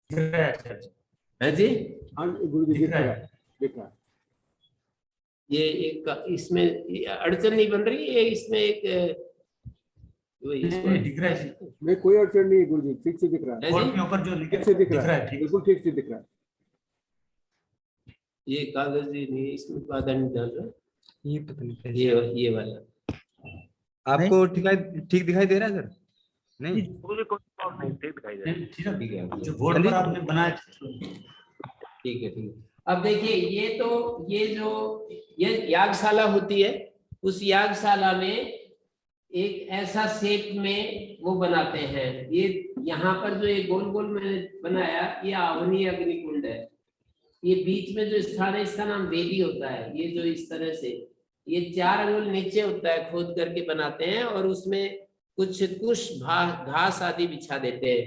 [SPEAKER 1] है जी,
[SPEAKER 4] हाँ गुरु जी,
[SPEAKER 5] दिख
[SPEAKER 4] दिख
[SPEAKER 5] रहा
[SPEAKER 4] रहा
[SPEAKER 5] है।
[SPEAKER 4] है, दिख रहा है।
[SPEAKER 1] ये एक इसमें ये अड़चन नहीं बन रही है, इसमें एक इसको
[SPEAKER 5] दिख रहा है।
[SPEAKER 4] नहीं कोई अड़चन नहीं है गुरु जी, ठीक से दिख रहा है,
[SPEAKER 1] है
[SPEAKER 5] बोर्ड
[SPEAKER 1] जी?
[SPEAKER 5] के ऊपर जो लिखा
[SPEAKER 4] ठीक से दिख
[SPEAKER 5] दिख
[SPEAKER 4] रहा
[SPEAKER 5] रहा
[SPEAKER 4] है,
[SPEAKER 5] है, ठीक।
[SPEAKER 4] बिल्कुल ठीक से दिख रहा है।
[SPEAKER 1] ये कागज ही नहीं, इसमें कागज नहीं डाल रहा,
[SPEAKER 6] ये पता नहीं कैसे।
[SPEAKER 1] ये वाला।
[SPEAKER 6] आपको ठीक दिखाई दे रहा है सर? नहीं
[SPEAKER 3] मुझे कोई और नहीं ठीक दिखाई दे रहा है।
[SPEAKER 5] नहीं, ठीक है।
[SPEAKER 1] ठीक है,
[SPEAKER 5] जो बोर्ड पर आपने बनाया
[SPEAKER 1] ठीक है, ठीक है। अब देखिए ये तो ये जो ये यागशाला होती है, उस यागशाला में एक ऐसा शेप में वो बनाते हैं। ये यहाँ पर जो ये गोल गोल मैंने बनाया, ये आवनीय अग्निकुंड है। ये बीच में जो स्थान है इसका नाम वेदी होता है। ये जो इस तरह से ये 4 अंगुल नीचे होता है, खोद करके बनाते हैं और उसमें कुछ घास आदि बिछा देते हैं।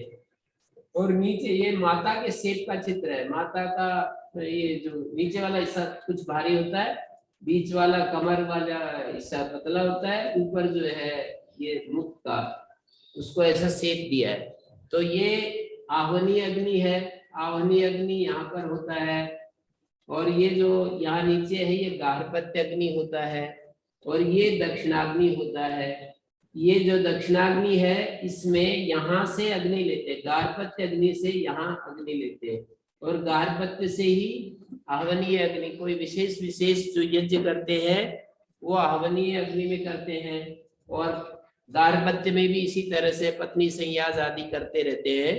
[SPEAKER 1] और नीचे ये माता के शेप का चित्र है। माता का ये जो नीचे वाला हिस्सा कुछ भारी होता है, बीच वाला कमर वाला हिस्सा पतला होता है, ऊपर जो है ये मुख का, उसको ऐसा शेप दिया है। तो ये आवनीय अग्नि है। आवनीय अग्नि यहाँ पर होता है और ये जो यहाँ नीचे है ये गार्हपत्य अग्नि होता है और ये दक्षिणाग्नि होता है। ये जो दक्षिणाग्नि है इसमें यहाँ से अग्नि लेते हैं, गार्हपत्य अग्नि से यहाँ अग्नि लेते हैं और गार्हपत्य से ही आहवनीय अग्नि, कोई विशेष जो यज्ञ करते हैं वो आहवनीय अग्नि में करते हैं और गार्हपत्य में भी इसी तरह से पत्नी संयाज आदि करते रहते हैं।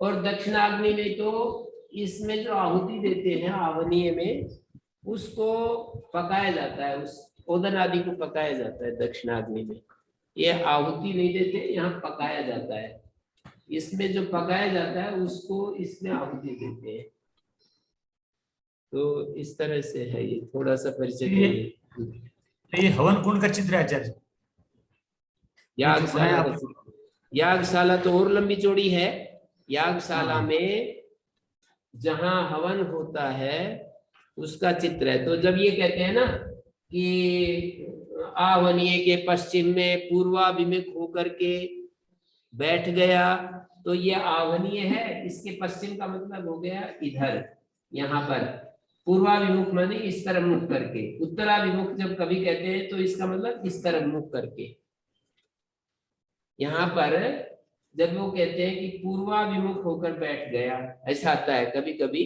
[SPEAKER 1] और दक्षिणाग्नि में तो इसमें जो आहुति देते हैं आवनीय में, उसको पकाया जाता है, उस ओदन आदि को पकाया जाता है दक्षिणाग्नि में। ये आहुति नहीं देते, यहाँ पकाया जाता है। इसमें जो पकाया जाता है उसको इसमें आहुति देते हैं। तो इस तरह से है, ये थोड़ा सा परिचय करिए।
[SPEAKER 5] तो ये हवन कुंड का चित्र है आचार्य।
[SPEAKER 1] यागशाला तो और लंबी चौड़ी है। यागशाला में जहां हवन होता है उसका चित्र है। तो जब ये कहते हैं ना कि आवनीय के पश्चिम में पूर्वाभिमुख होकर के बैठ गया, तो ये आवनीय है, इसके पश्चिम का मतलब हो गया इधर, यहाँ पर। पूर्वाभिमुख माने इस तरफ मुख करके, उत्तराभिमुख जब कभी कहते हैं तो इसका मतलब इस तरफ मुख करके। यहाँ पर जब वो कहते हैं कि पूर्वाभिमुख होकर बैठ गया, ऐसा आता है कभी कभी,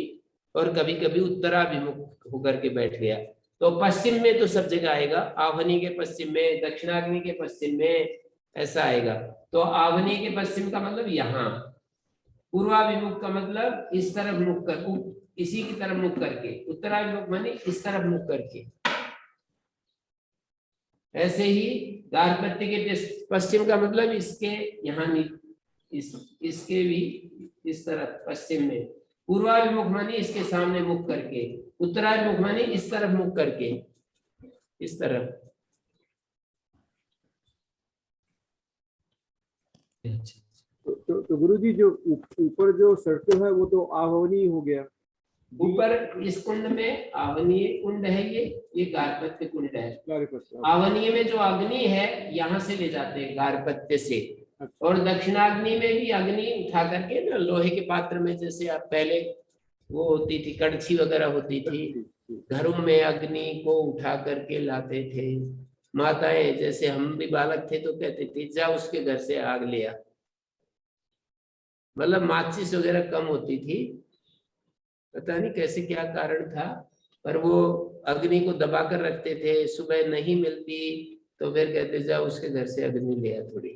[SPEAKER 1] और कभी कभी उत्तराभिमुख होकर के बैठ गया। तो पश्चिम में तो सब जगह आएगा, आवनी के पश्चिम में, दक्षिणाग्नि के पश्चिम में, ऐसा आएगा। तो आवनी के पश्चिम का मतलब यहाँ, पूर्वाभिमुख का मतलब इस तरफ मुख कर, इसी की तरफ मुख करके, उत्तराभिमुख माने इस तरफ मुख करके। ऐसे ही गारहपत्य के पश्चिम का मतलब इसके यहाँ, इसके भी इस तरफ पश्चिम में। पूर्वाभिमुख माने इसके सामने मुख करके, उत्तराभिमुख माने इस तरफ मुख करके, इस तरफ।
[SPEAKER 4] तो गुरुजी जो ऊपर जो सर्कल है वो तो आवनी हो गया।
[SPEAKER 1] ऊपर इस कुंड में आवनीय कुंड है, ये गारहपत्य कुंड है।
[SPEAKER 4] गारहपत्य।
[SPEAKER 1] आवनीय में जो अग्नि है यहाँ से ले जाते हैं गारहपत्य से, और दक्षिणाग्नि में भी अग्नि उठा करके ना, लोहे के पात्र में, जैसे आप पहले वो होती थी कड़छी वगैरह होती थी, घरों में अग्नि को उठा करके लाते थे माताएं। जैसे हम भी बालक थे तो कहते थे जा उसके घर से आग ले आ, मतलब माचिस वगैरह कम होती थी, पता नहीं कैसे क्या कारण था, पर वो अग्नि को दबा कर रखते थे। सुबह नहीं मिलती तो फिर कहते जा उसके घर से अग्नि ले आ थोड़ी।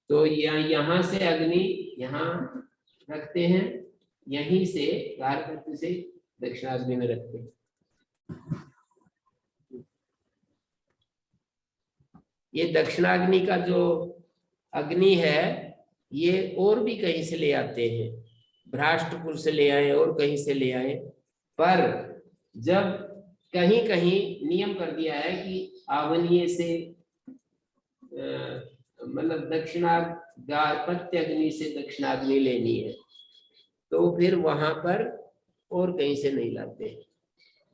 [SPEAKER 1] तो यहाँ से अग्नि यहाँ रखते हैं, यहीं से गारहपत्य से दक्षिणाग्नि में रखते हैं। ये दक्षिणाग्नि का जो अग्नि है ये और भी कहीं से ले आते हैं, भ्राष्टपुर से ले आए और कहीं से ले आए, पर जब कहीं कहीं नियम कर दिया है कि आवनीय से मतलब गारहपत्य अग्नि से दक्षिणाग्नि लेनी है, तो फिर वहां पर और कहीं से नहीं लाते।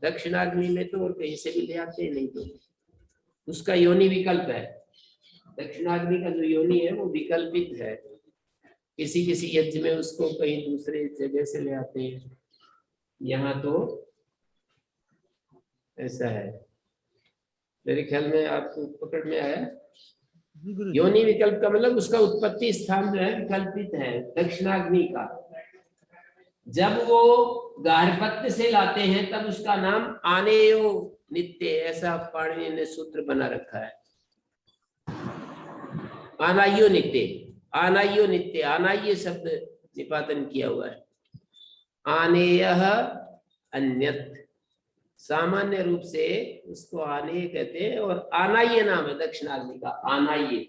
[SPEAKER 1] दक्षिणाग्नि में तो और कहीं से भी ले आते हैं, नहीं तो उसका योनि विकल्प है। दक्षिणाग्नि का जो योनि है वो विकल्पित है, किसी किसी यज्ञ में उसको कहीं दूसरे जगह से ले आते हैं, यहाँ तो ऐसा है। मेरे ख्याल में आपको पकड़ में आया। योनि विकल्प का मतलब उसका उत्पत्ति स्थान जो है विकल्पित है दक्षिणाग्नि का। जब वो गारहपत्य से लाते हैं तब उसका नाम आनेयो नित्य, ऐसा पाणिनि ने सूत्र बना रखा है। आनायो नित्य, आनायो नित्य, आनाय शब्द निपातन किया हुआ है। आनेयः अन्यत्, सामान्य रूप से उसको आनेय कहते हैं, और आनाय नाम है दक्षिणाग्नि का, आनाय।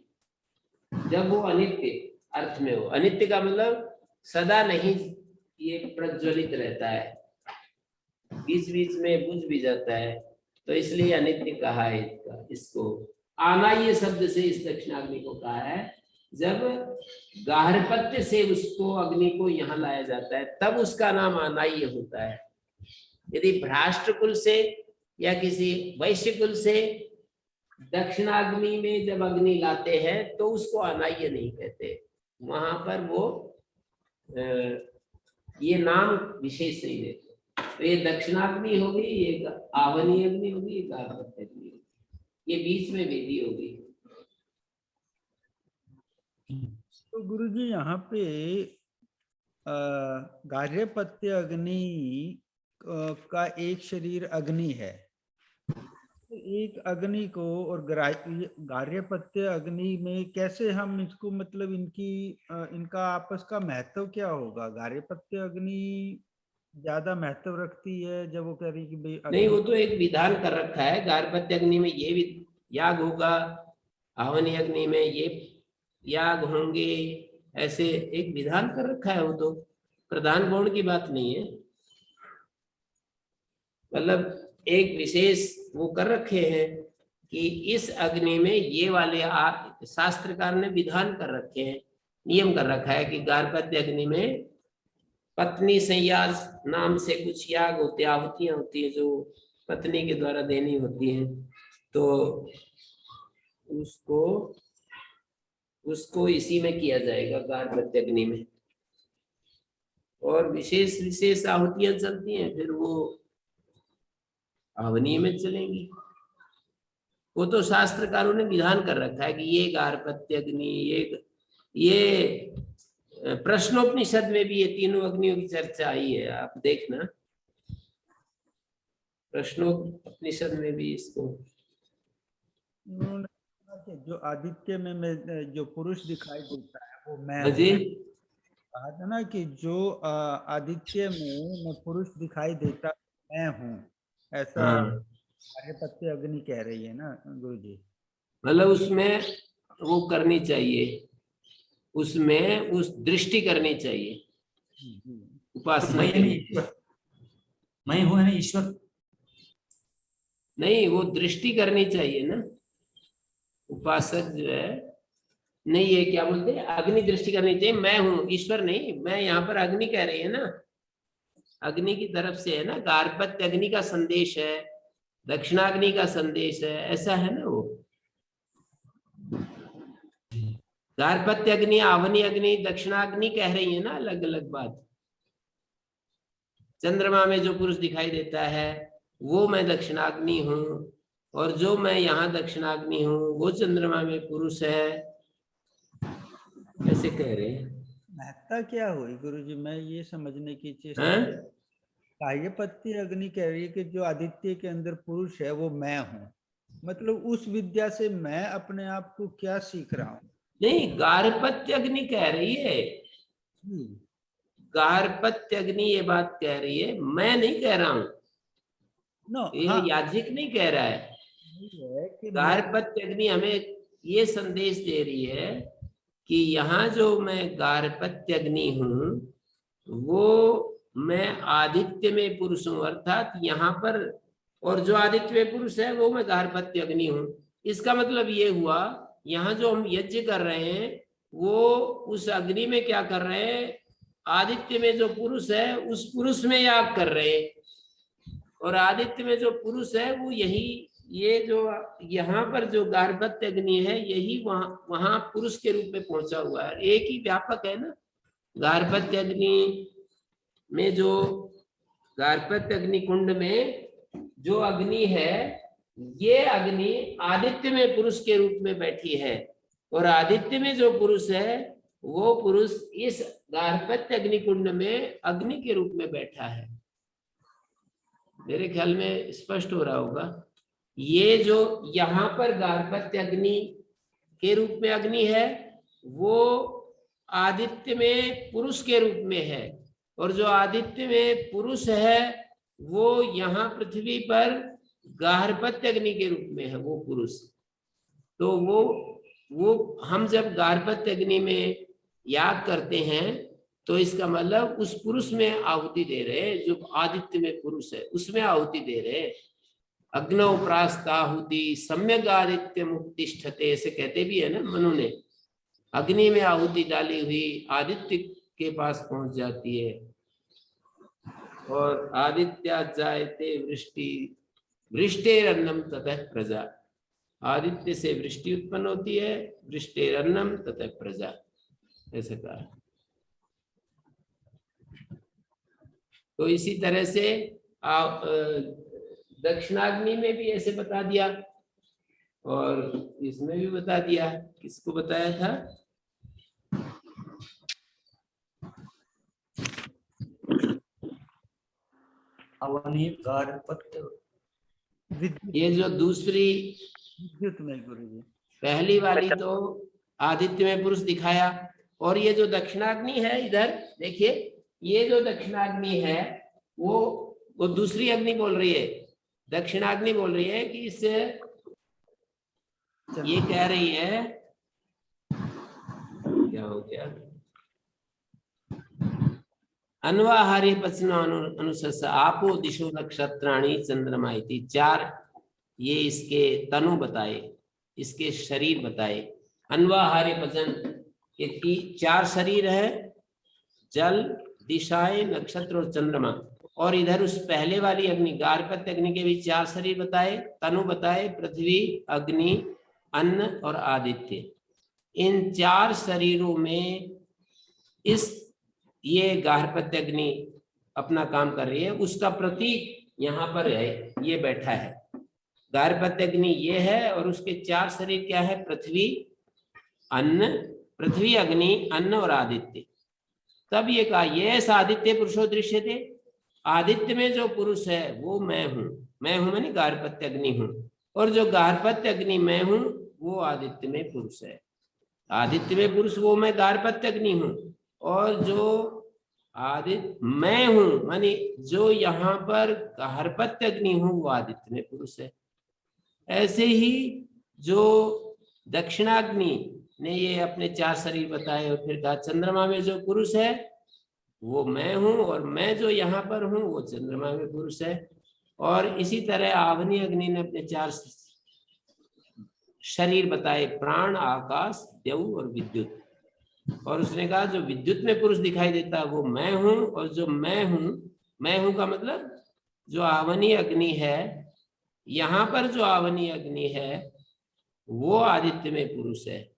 [SPEAKER 1] जब वो अनित्य अर्थ में हो, अनित्य का मतलब सदा नहीं ये प्रज्वलित रहता है, बीच बीच में बुझ भी जाता है, तो इसलिए अनित्य कहा है इसको। आनाय शब्द से इस दक्षिणाग्नि को कहा है। जब गारहपत्य से उसको अग्नि को यहाँ लाया जाता है तब उसका नाम आनाय होता है। यदि भ्राष्ट्र कुल से या किसी वैश्य कुल से दक्षिणाग्नि में जब अग्नि लाते हैं तो उसको आनाय नहीं कहते, वहां पर वो ये नाम विशेष नहीं देते। तो ये दक्षिणाग्नि होगी, ये आवनी अग्नि होगी, ये गारहपत्य अग्नि होगी, ये बीच में वेदी होगी।
[SPEAKER 2] तो गुरुजी यहाँ पे गार्हपत्य अग्नि का एक शरीर अग्नि है, एक अग्नि को और गार्हपत्य अग्नि में कैसे हम इसको, मतलब इनका आपस का महत्व क्या होगा? गार्हपत्य अग्नि ज्यादा महत्व रखती है जब वो कह रही कि भाई
[SPEAKER 1] नहीं, वो तो एक विधान कर रखा है। गारहपत्य अग्नि में ये भी याग होगा, आवनी अग्नि में ये याग होंगे, ऐसे एक विधान कर रखा है। वो तो प्रधान गौण की बात नहीं है, मतलब एक विशेष वो कर रखे हैं कि इस अग्नि में ये वाले शास्त्रकार ने विधान कर रखे हैं, नियम कर रखा है कि गारहपत्य अग्नि में पत्नी संयाज नाम से कुछ याग होते, आहुतियां होती है जो पत्नी के द्वारा देनी होती हैं, तो उसको इसी में किया जाएगा गारहपत्य अग्नि में। और विशेष विशेष आहुतियां चलती हैं, फिर वो आवनीय में चलेंगी। वो तो शास्त्रकारों ने विधान कर रखा है कि ये गार्हपत्य अग्नि, ये प्रश्नोपनिषद में भी ये तीनों अग्नियों की चर्चा आई है, आप देखना प्रश्नोपनिषद में भी इसको।
[SPEAKER 2] उन्होंने कहा कि जो आदित्य में मैं जो पुरुष दिखाई देता है वो मैं
[SPEAKER 1] हाँ जी,
[SPEAKER 2] हूँ। कहा था ना कि जो आदित्य में मैं पुरुष दिखाई देता मैं हूँ, ऐसा
[SPEAKER 1] हाँ,
[SPEAKER 2] आर्यपत्य अग्नि कह रही है ना गुरु जी।
[SPEAKER 1] मतलब उसमें वो करनी चाहिए, उसमें उस दृष्टि करनी चाहिए, उपासना
[SPEAKER 5] मैं
[SPEAKER 1] करनी
[SPEAKER 5] नहीं
[SPEAKER 1] चाहिए।
[SPEAKER 5] ईश्वर, मैं हूँ है ना ईश्वर।
[SPEAKER 1] नहीं, वो दृष्टि करनी चाहिए ना, उपासक जो है, नहीं ये क्या बोलते हैं, अग्नि दृष्टि करनी चाहिए। मैं हूँ, ईश्वर नहीं, मैं यहाँ पर अग्नि कह रही है ना, अग्नि की तरफ से है ना, गार्हपत्य अग्नि का संदेश है, दक्षिणाग्नि का संदेश है, ऐसा है ना। वो गार्हपत्य अग्नि, आवनी अग्नि, दक्षिणाग्नि कह रही है ना, अलग अलग बात। चंद्रमा में जो पुरुष दिखाई देता है वो मैं दक्षिणाग्नि हूँ, और जो मैं यहाँ दक्षिणाग्नि हूँ वो चंद्रमा में पुरुष है, ऐसे कह रहे हैं।
[SPEAKER 2] महत्ता क्या हुई गुरु जी, मैं ये समझने की चेष्टा।
[SPEAKER 1] हैं?
[SPEAKER 2] कार्यपत्य अग्नि कह रही है कि जो आदित्य के अंदर पुरुष है वो मैं हूँ, मतलब उस विद्या से मैं अपने आप को क्या सीख रहा हूँ?
[SPEAKER 1] नहीं, गार्हपत्य अग्नि कह रही है, गार्हपत्य अग्नि ये बात कह रही है, मैं नहीं कह रहा हूँ,
[SPEAKER 2] नो
[SPEAKER 1] ये
[SPEAKER 2] हाँ,
[SPEAKER 1] याज्ञिक नहीं कह रहा है।
[SPEAKER 2] ये है कि मैं
[SPEAKER 1] गार्हपत्य अग्नि हमें ये संदेश दे रही है कि यहाँ जो मैं गार्हपत्य अग्नि हूँ वो मैं आदित्य में पुरुष हूँ, अर्थात यहाँ पर, और जो आदित्य में पुरुष है वो मैं गार्हपत्य अग्नि हूँ। इसका मतलब ये हुआ, यहाँ जो हम यज्ञ कर रहे हैं वो उस अग्नि में क्या कर रहे हैं, आदित्य में जो पुरुष है उस पुरुष में याग कर रहे हैं, और आदित्य में जो पुरुष है वो यही, ये जो यहाँ पर जो गार्हपत्य अग्नि है यही वहां पुरुष के रूप में पहुंचा हुआ है, एक ही व्यापक है ना। गार्हपत्य अग्नि में जो, गार्हपत्य अग्नि कुंड में जो अग्नि है, ये अग्नि आदित्य में पुरुष के रूप में बैठी है, और आदित्य में जो पुरुष है वो पुरुष इस गार्हपत्य अग्नि कुंड में अग्नि के रूप में बैठा है। मेरे ख्याल में स्पष्ट हो रहा होगा। ये जो यहाँ पर गार्हपत्य अग्नि के रूप में अग्नि है वो आदित्य में पुरुष के रूप में है, और जो आदित्य में पुरुष है वो यहाँ पृथ्वी पर गार्हपत्य अग्नि के रूप में है वो पुरुष। तो वो हम जब गार्हपत्य अग्नि में याग करते हैं तो इसका मतलब उस पुरुष में आहुति दे रहे हैं, जो आदित्य में पुरुष है उसमें आहुति दे रहे हैं। अग्नौ प्रास्ताहुति सम्यक आदित्य मुक्तिष्ठते, ऐसे कहते भी है ना मनु ने, अग्नि में आहुति डाली हुई आदित्य के पास पहुंच जाती है। और आदित्या जायते वृष्टि वृष्टेरन्नम ततः प्रजा, आदित्य से वृष्टि उत्पन्न होती है, वृष्टेरन्नम ततः प्रजा, ऐसे कहा। तो इसी तरह से दक्षिणाग्नि में भी ऐसे बता दिया, और इसमें भी बता दिया। किसको बताया था?
[SPEAKER 5] अवनी गार्हपत्य,
[SPEAKER 1] ये जो दूसरी,
[SPEAKER 2] विद्युत में गुरु जी,
[SPEAKER 1] पहली वाली तो आदित्य में पुरुष दिखाया, और ये जो दक्षिणाग्नि है इधर देखिए, ये जो दक्षिणाग्नि है वो दूसरी अग्नि बोल रही है, दक्षिणाग्नि बोल रही है कि इस, ये कह रही है, क्या हो गया, अन्वाहारी पचनो अनुसस आपो दिशो नक्षत्राणी चंद्रमा इति, चार ये इसके तनु बताए, इसके शरीर बताए। अन्वाहारी पचन के चार शरीर है, जल, दिशाएं, नक्षत्र और चंद्रमा। और इधर उस पहले वाली अग्नि गार्हपत्य अग्नि के भी चार शरीर बताए, तनु बताए, पृथ्वी, अग्नि, अन्न और आदित्य। इन चार शरीरों में इस ये गार्हपत्य अग्नि अपना काम कर रही है, उसका प्रतीक यहाँ पर है, ये बैठा है। गार्हपत्य अग्नि ये है और उसके 4 शरीर क्या है? पृथ्वी, अन्न, पृथ्वी, अग्नि, अन्न और आदित्य। तब ये कहा ये आदित्य पुरुषो दृश्यते, आदित्य में जो पुरुष है वो मैं हूँ। मैं हूँ माने गार्हपत्य अग्नि हूँ, और जो गार्हपत्य अग्नि मैं हूँ वो आदित्य में पुरुष है। आदित्य में पुरुष वो मैं गार्हपत्य अग्नि हूँ, और जो आदित्य मैं हूँ माने जो यहाँ पर गार्हपत्य अग्नि हूँ वो आदित्य में पुरुष है। ऐसे ही जो दक्षिणाग्नि ने ये अपने 4 शरीर बताए, और फिर कहा चंद्रमा में जो पुरुष है वो मैं हूँ, और मैं जो यहाँ पर हूँ वो चंद्रमा में पुरुष है। और इसी तरह आवनी अग्नि ने अपने 4 शरीर बताए, प्राण, आकाश, देव और विद्युत। और उसने कहा जो विद्युत में पुरुष दिखाई देता है वो मैं हूँ, और जो मैं हूँ का मतलब जो आवनी अग्नि है, यहाँ पर जो आवनी अग्नि है वो आदित्य में पुरुष है।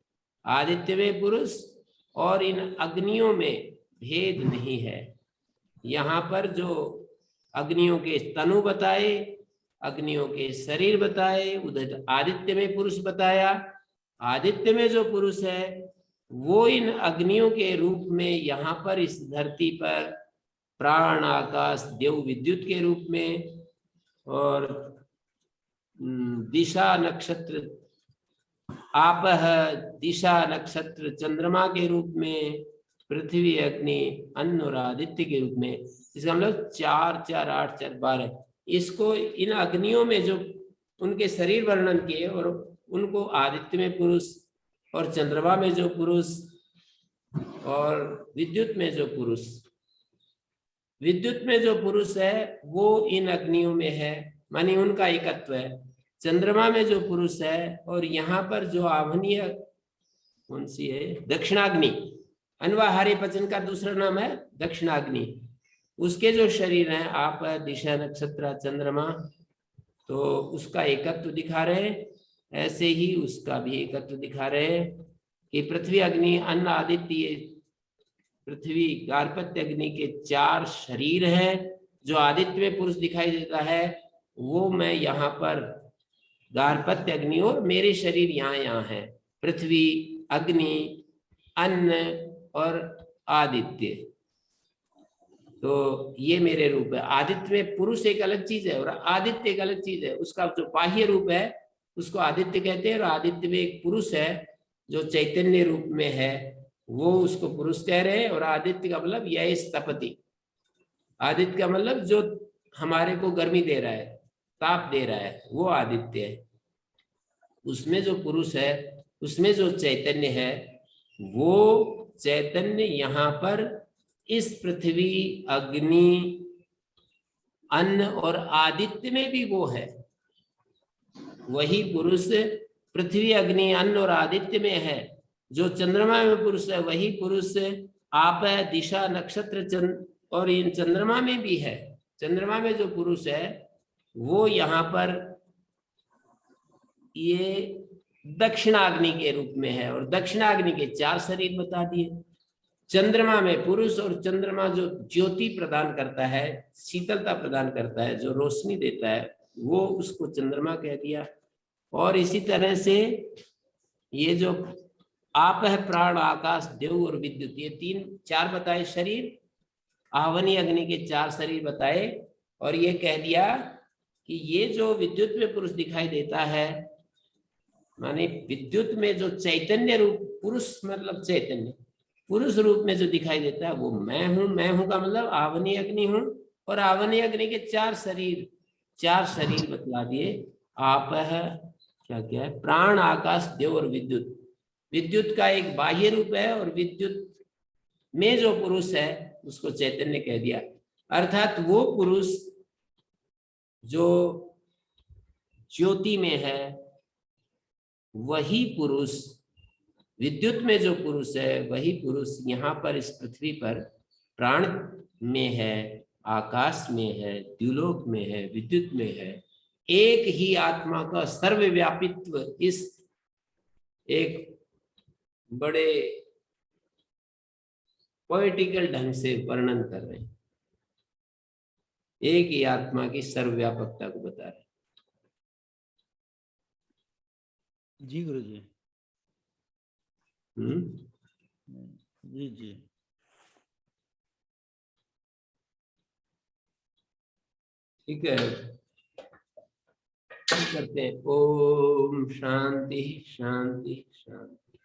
[SPEAKER 1] आदित्य में पुरुष, और इन अग्नियों में भेद नहीं है। यहाँ पर जो अग्नियों के तनु बताए, अग्नियों के शरीर बताए, उधर आदित्य में पुरुष बताया। आदित्य में जो पुरुष है वो इन अग्नियों के रूप में यहाँ पर इस धरती पर प्राण, आकाश, देव, विद्युत के रूप में, और दिशा नक्षत्र आपह, दिशा नक्षत्र चंद्रमा के रूप में, पृथ्वी, अग्नि, अन्न और आदित्य के रूप में। इसका मतलब 4 4 8 4 12। इसको इन अग्नियों में जो उनके शरीर वर्णन किए, और उनको आदित्य में पुरुष, और चंद्रमा में जो पुरुष, और विद्युत में जो पुरुष। विद्युत में जो पुरुष है वो इन अग्नियों में है, मानी उनका एकत्व है। चंद्रमा में जो पुरुष है, और यहाँ पर जो आवनीय कौन सी है? दक्षिणाग्नि। अनवाहारी पचन का दूसरा नाम है दक्षिणाग्नि। उसके जो शरीर हैं आप, दिशा, नक्षत्र, चंद्रमा, तो उसका एकत्व दिखा रहे हैं। ऐसे ही उसका भी एकत्व दिखा रहे हैं कि पृथ्वी, अग्नि, अन्न, आदित्य, पृथ्वी गार्हपत्य अग्नि के 4 शरीर हैं। जो आदित्य में पुरुष दिखाई देता है वो मैं यहाँ पर गार्हपत्य अग्नि, और मेरे शरीर यहाँ है, पृथ्वी, अग्नि, अन्न और आदित्य। तो ये मेरे रूप है। आदित्य में पुरुष एक अलग चीज है और आदित्य एक अलग चीज है। उसका जो बाह्य रूप है उसको आदित्य कहते हैं, और आदित्य में एक पुरुष है जो चैतन्य रूप में है, वो उसको पुरुष कह रहे हैं। और आदित्य का मतलब यह तपति, आदित्य का मतलब जो हमारे को गर्मी दे रहा है, ताप दे रहा है, वो आदित्य है। उसमें जो पुरुष है, उसमें जो चैतन्य है, वो चैतन्य यहाँ पर इस पृथ्वी, अग्नि, अन्न और आदित्य में भी वो है। वही पुरुष पृथ्वी, अग्नि, अन्न और आदित्य में है। जो चंद्रमा में पुरुष है वही पुरुष आप है, दिशा, नक्षत्र और इन चंद्रमा में भी है। चंद्रमा में जो पुरुष है वो यहाँ पर ये दक्षिणाग्नि के रूप में है, और दक्षिणाग्नि के 4 शरीर बता दिए। चंद्रमा में पुरुष, और चंद्रमा जो ज्योति प्रदान करता है, शीतलता प्रदान करता है, जो रोशनी देता है, वो उसको चंद्रमा कह दिया। और इसी तरह से ये जो आप है, प्राण, आकाश, देव और विद्युत, ये 3 4 बताए शरीर। आवनी अग्नि के 4 शरीर बताए, और ये कह दिया कि ये जो विद्युत में पुरुष दिखाई देता है, माने विद्युत में जो चैतन्य रूप, पुरुष मतलब चैतन्य, पुरुष रूप में जो दिखाई देता है वो मैं हूं। मैं हूं का मतलब आवनी अग्नि हूं, और आवनी अग्नि के 4 शरीर बतला दिए। आप है, क्या क्या है? प्राण, आकाश, देव और विद्युत। विद्युत का एक बाह्य रूप है, और विद्युत में जो पुरुष है उसको चैतन्य कह दिया। अर्थात वो पुरुष जो ज्योति में है वही पुरुष, विद्युत में जो पुरुष है वही पुरुष यहाँ पर इस पृथ्वी पर प्राण में है, आकाश में है, द्युलोक में है, विद्युत में है। एक ही आत्मा का सर्वव्यापित्व इस एक बड़े पोएटिकल ढंग से वर्णन कर रहे हैं, एक ही आत्मा की सर्वव्यापकता को बता रहे हैं।
[SPEAKER 2] जी गुरु जी। जी जी।
[SPEAKER 1] ठीक है, करते हैं। ओम शांति शांति शांति।